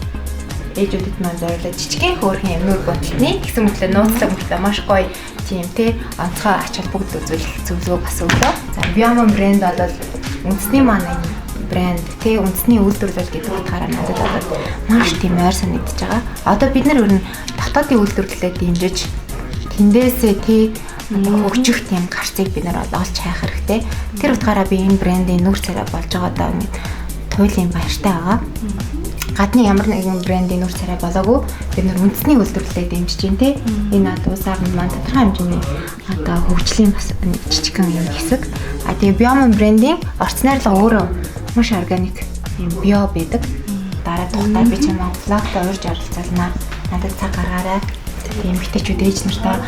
ээжүүдэд маань зориулаад жижигхэн хөөрхөн юм нүүр бодлны гэсэн мэтлээ нууцлаг мэтлээ маш гоё тийм те онцгой ач холбогдол үзүүлэх зөвлөгөө бас өглөө. За Biomon брэнд бол үндэсний маань брэнд те үндэсний үйлдвэрлэл гэдэг утгаараа надад бол маш тийм ойр санагдаж байгаа. Одоо бид нар өөр нь дотоодын үйлдвэрлэлээ дэмжиж тэндээсээ те хөгжих тийм гарцыг бид нар олж хайх хэрэгтэй. Тэр утгаараа би энэ брендийн нүүр царай болж байгаа даа ингэ туйлын баяртай байгаа. Гадны ямар нэгэн брендийн нүүр царай болоогүй бид нар үндэсний үйлдвэрлэлээ дэмжиж байна те. Энэ улсаар маань тодорхой хэмжээний одоо хөгжлийн бас жижигхэн юм хэсэг. А тэгээ Biomon брендийн орц найрлага өөрөө маш органик юм био байдаг. Дараа тухтаа би чамаа флагтай урьж оролцуулнаа. Надад цаг гаргаарай. Тийм битээчүүд ээж нартаа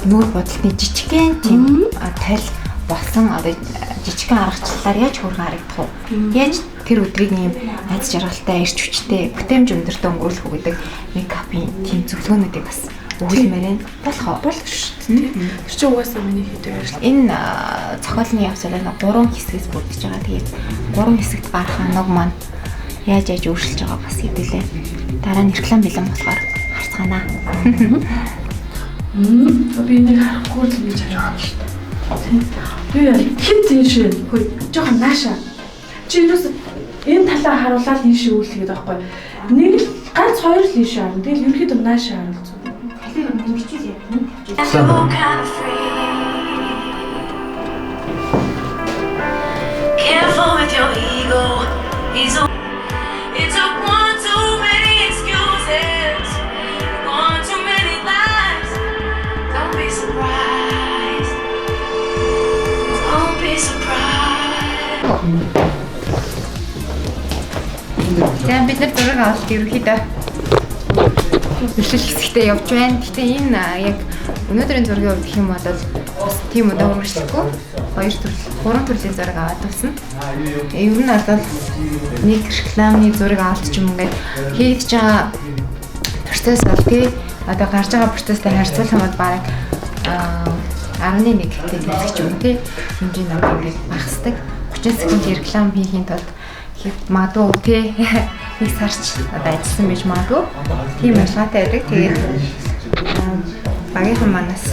нүүр бодлтны жижигхэн тийм тал болсон одоо жижигхэн аргачлалаар яаж хөргөн харагдах вэ? Яаж тэр өдрийг ийм айц жаргалтай, эрч хүчтэй, бүтээмж өндөртөө өнгөрүүлэх үү гэдэг мейкапын тийм зөвлөгөөнүүдийг бас өгүүлмээр болох шүү дээ. Тэр чинь угаасаа миний хийдэг ажил. Энэ зохиолны явцлаа 3 хэсгээс бүрдэж байгаа. Тэгээд 3 хэсэгт гарах нэг маань яаж өөрчилж байгааг бас хэвлээ. Дараа нь реклам бэлэн болохоор харцгаанаа. Би энийг харахгүй л гэж хараад байна шүү дээ. Би хэн тийш хөө жоохон наашаа. Чи юус энэ талаа харуулаад ийш үйлгээд байхгүй. Нэг л ганц хоёр л ийш харна. Тэгэл ерөөхдөө наашаа харуулсан. Халиг нэмчихвэл яа. Careful with your ego. It took one too many excuses, one too many lies. Don't be surprised. Don't be surprised. За бид нар зураг авалт ерөөхдөө бэлтгэл хэсэгтээ явж байна. Гэтэ энэ яг өнөөдрийн зургийн хувьд гэх юм бол бас тийм удаа үргэлжлэхгүй 3 төрлийн зураг аваад тавьсан. Ер нь бол нэг рекламны зураг авалт ч юм ингээд хийж байгаа процесс бол тий одоо гарч байгаа процесстэй харьцуулах юм бол бараг 11 гэдэг хэсэг ч юм тий хэмжээ намайг ингээд багасдаг. 30 секунд реклам хийхийн тулд магадгүй тий нэг сарч одоо ажилласан байж магадгүй. Тийм ажиллагаатай байдаг. Тэгээд багийнхан манаас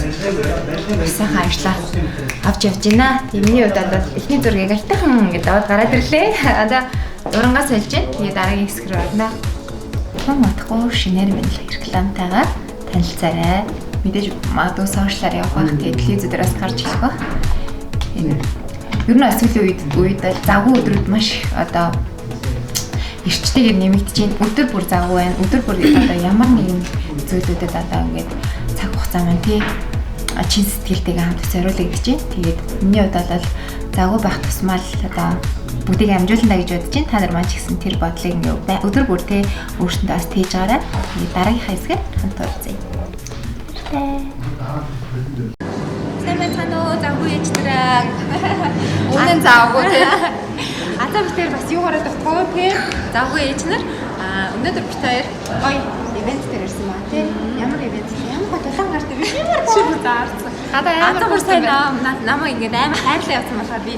сайхан ажиллаа авч явж байна. Тийм миний хувьд бол эхний зургийг альтайхан ингээд аваад гараад ирлээ. Одоо урангаас олж байна. Тэгээд дараагийн хэсэг рүү орно. Том матахгүй шинээр мэдлэг рекламтайгаар танилцаарай. Мэдээж магадгүй сошиалаар явах байх. Тэгээд телевизээрээс гарч ирэх байх. Ер нь сүүлийн үед завгүй өдрүүд маш одоо эрчтэйгээр нэмэгдэж байна. Өдөр бүр завгүй байна. Өдөр бүр одоо ямар нэгэн зүйлүүдэд одоо ингээд цаг хугацаа маань тий чин сэтгэлтэйгээ хамт зориулъя гэж байна. Тэгээд миний хувьд бол завгүй байх тусмаа л одоо бүгдийг амжуулна гэж бодож байна. Та нар маань ч гэсэн тэр бодлыг ингээд өдөр бүр тий өөрсөндөө бас тээж байгаарай. Тэгээд дараагийнхаа хэсгээр хамт орцъя. Сайн байна уу завгүй ээжтрэг. Үнэн завгүй тий. Атаа битэр бас юу гараад байхгүй тий. Завгүй ээж нар өнөөдөр бит хоёр гоё ивент дээр ирсэн ба тий. Ямар ивент вэ? Ямар тулаан гартай биш ямар шиг заарсан. Гадаа ямар сайн намайг ингээд амар хайрлаа явсан болохоор би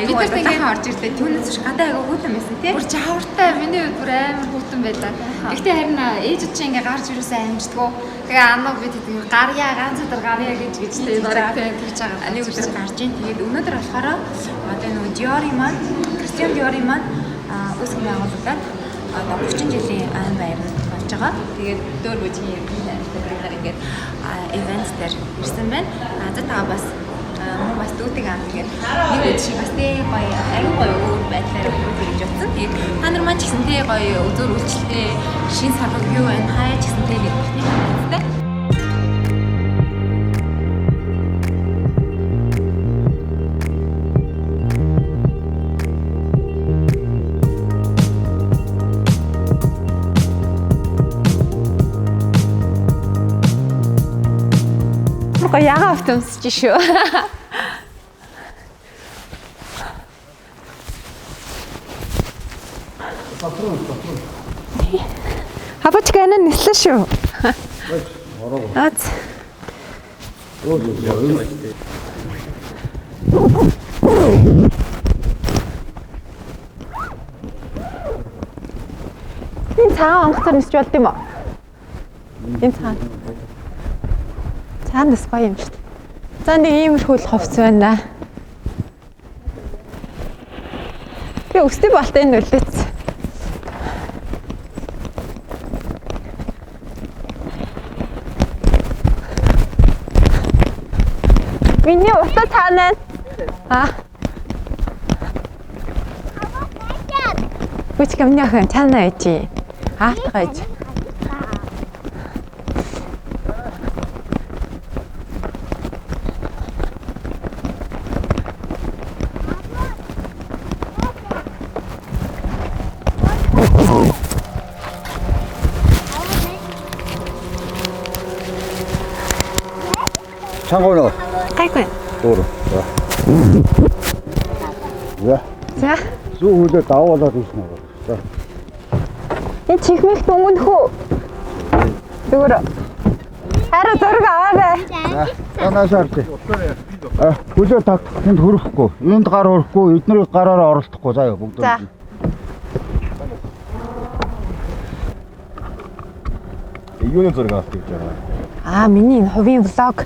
бид нар тэгээд орж ирлээ. Түүнээс ч гадаа айгаа хүүтэн байсан тий. Бүр жавартай миний хувьд бүр амар хүүтэн байлаа. Гэхдээ харин ээжүүд чинь ингээд гарч ирээсээ амждгоо. Тэгээ анаа бид гарьяа ганц өдөр гарьяа гэж тий бараг тэгж байгаа. Нэг өдөр гарч ийн. Тэгээд өнөөдөр болохоор одоо нөгөө Dior маань Christian Dior маань үүсгэн байгуулагдаад одоо 30 жилийн айн баяранд болж байгаа. Тэгээд дөр бүжгийн бид нар ингээд ивент дээр ирсэн байна. Надад та бас мөн бас дүүтэг аа тэгээд нэг үе шиг бас тий гоё аюу гоё өөр байдлаар үргэлж явсан. Тэгээд та нар маань ч гэсэн тий гоё өзөр үйлчлэлтэй шин саргал юу байна хаяа ч гэсэн тий нэг ихний хамттай. Яга автомсч шүү. Хапочка энэ нэслэ шүү. Ац. Энэ цагаан онгоцоор нисч болд юм уу? Энэ цагаан. Цаанд бас гоё юм шүү дээ. За нэг иймэрхүү л хувц байна. Би өстэй болтой энэ үлээц. Миний утас цаана. Which камняхан цаана ичи. Аатгаж. 창고는 Гайгүй. 도로. За. За. Зүү хөлөө давуулаад ийснэ. За. Энэ чихмэх дөнгөнөх үү? Зүгээр. Хараа зураг аваарай. За. Танаас ард. Хөлөө тав тэнд хөрөхгүй. Энд гар хөрөхгүй, эдний гараараа оролдохгүй заяа бүгд. За. Юуны зураг авах гэж байгаа. Миний энэ хувийн влог.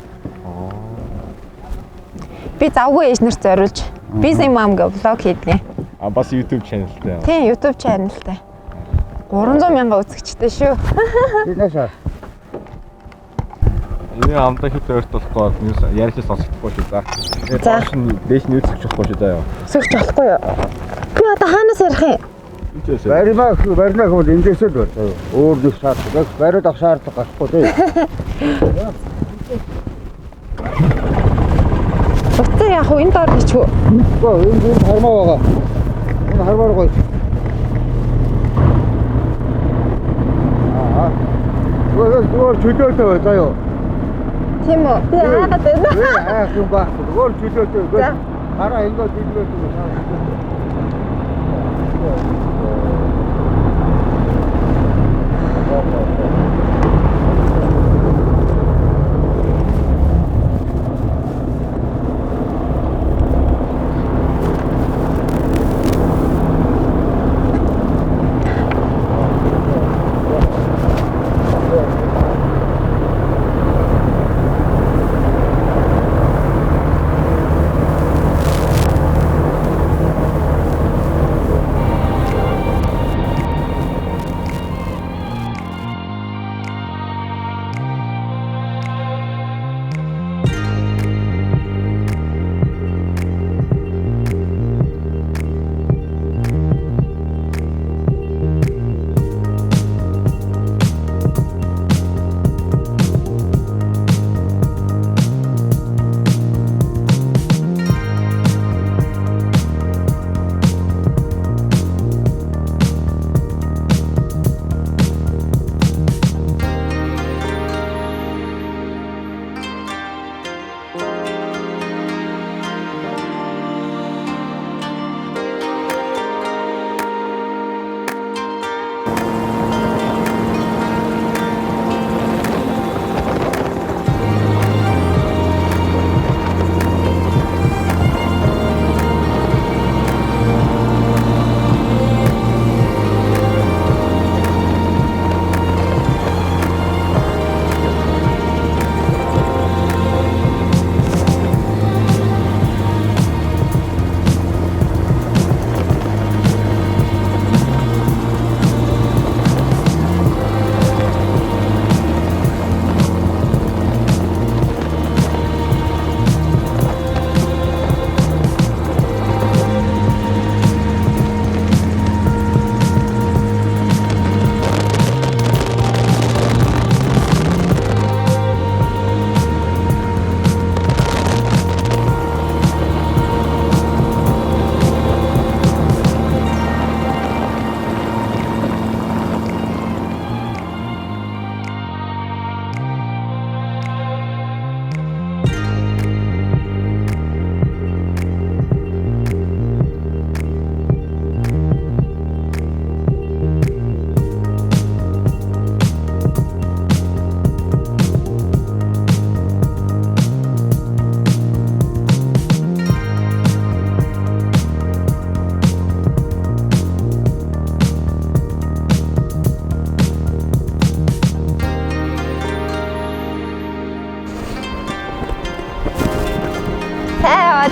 Би завгүй ээж нарт зориулж Busy Mom гэх влог хийдгээ. Бас YouTube channelтэй. Тийм, YouTube channelтай. 300,000 үзэгчтэй шүү. Тиймээс. Энэ амтаа хэд өөрт болохгүй ньюс ярьж сонсохгүй шүү за. Тэгээд дээш нь үзэж болохгүй шүү заа ёо. Сүрч болохгүй юу? Би одоо хаанаас ярих юм? Баримаа хөл эндээс л байна. Өөр нэг шаардлага. Бариад авах шаардлага гарахгүй тий. Буцаа яг энэ доор хийчихв. Гоо энэ хармаа байгаа. Энэ хармаар гоё. Зүгээр чөлөөтэй бай заа ёо. Тийм үү? Би хаагаад байна. Юм ба. Зүгээр чөлөөтэй. Хараа ингээд дийлгөөтэй.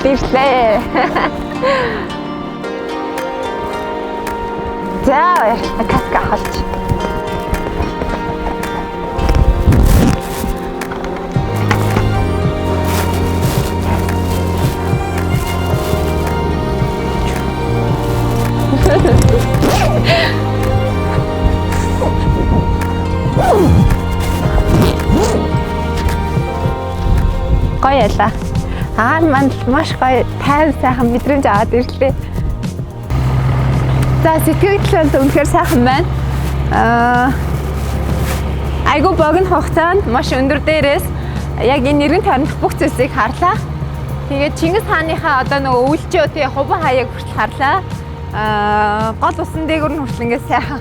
ирлээ. За каска халж. Гоё яла. Манд маш гоё тайван сайхан мэдрэмж аваад ирлээ. За сэтгэл хөдлөл үнэхээр сайхан байна. Айгу богино хугацаанд маш өндөр дээрээс яг энэ нэргэн тойрных бүх зүйлсийг харлаа. Тэгээд Чингис хааныхаа одоо нөгөө өвлжөө тий хуван хаяг хүртэл харлаа. Гол усан дээгүүр нь хүртэл ингээд сайхан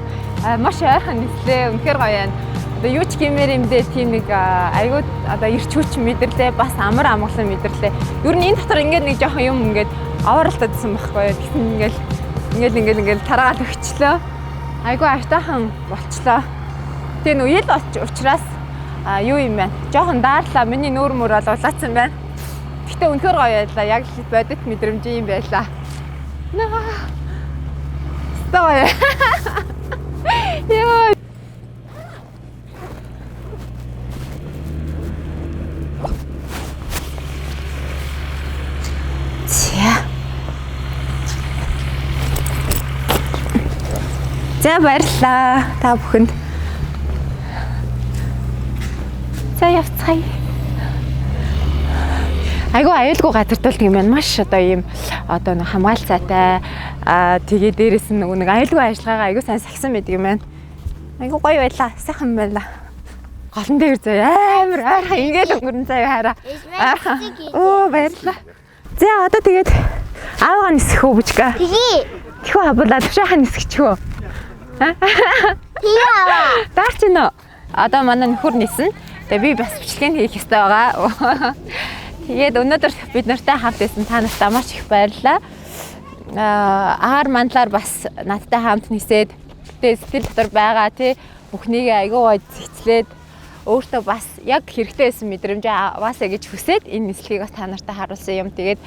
маш ойрхон нислээ. Үнэхээр гоё байна. Одоо юу ч гэмээр юмдээ тийм нэг айгуу одоо ирч хүч мэдэрлээ, бас амар амгалан мэдэрлээ. Ер нь энэ дотор ингээд нэг жоохон юм ингээд авааралтадсан байхгүй юу. Тэгсэн ингээл тараагаад өгчлөө. Айгуу айтаахан болчлоо. Тэгээ нүйл учраас юу юм бэ? Жоохон daарлаа. Миний нүүр мөр олуулаацсан байна. Гэтэ үнэхээр гоё байлаа. Яг л бодит мэдрэмж юм байлаа. Стая. Яа. За баярлалаа та бүхэнд. За явцгаая. Айгу аюулгүй газар тул тийм байна. Маш одоо ийм одоо нэг хамгаалцаатай тэгээ дээрээс нь нэг аюулгүй ажиллагаагаа айгу сайн сахисан байдаг юм байна. Айгу гоё байлаа. Сайхан байлаа. Голон дээр зөө амар ойрхон ингээл өнгөрн заяа хараа. Оо баярлалаа. За одоо тэгээд аавгаа нисэх үү бүжгээ. Тэхүү хабуулаа төвшөөхөн нисгэчихөө. Яа. Даарч гинөө. Одоо манай нөхөр нисэн. Тэгээ би бас бичлэгийг хийх ёстой байгаа. Тэгээд өнөөдөр бид нартай хамт байсан та нартай маш их баярлалаа. Агаар мандлаар бас надтай хамт нисээд тэгээ сэтгэл дотор байгаа тий бүхнийг айгүй зэцлээд өөртөө бас яг хэрэгтэй байсан мэдрэмж аваасаа гэж хүсээд энэ нислэгийг бас та нартай харуулсан юм. Тэгээд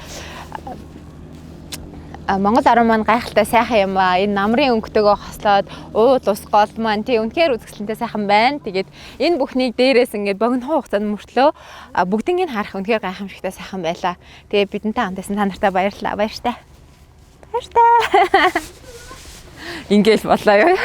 Монгол аруу маань гайхалтай сайхан юм аа. Энэ намрын өнгөтэйгөө хослоод уул ус гол маань тий үнэхээр үзэсгэлэнтэй сайхан байна. Тэгээд энэ бүхнийг дээрээс ингээд богино хугацаанд мөртлөө бүгднийг харах үнэхээр гайхамшигтай сайхан байлаа. Тэгээд бидэнтэй хамтайсан та нартай баярлалаа. Баяртай. Баяртай. Ингээл болоо юу.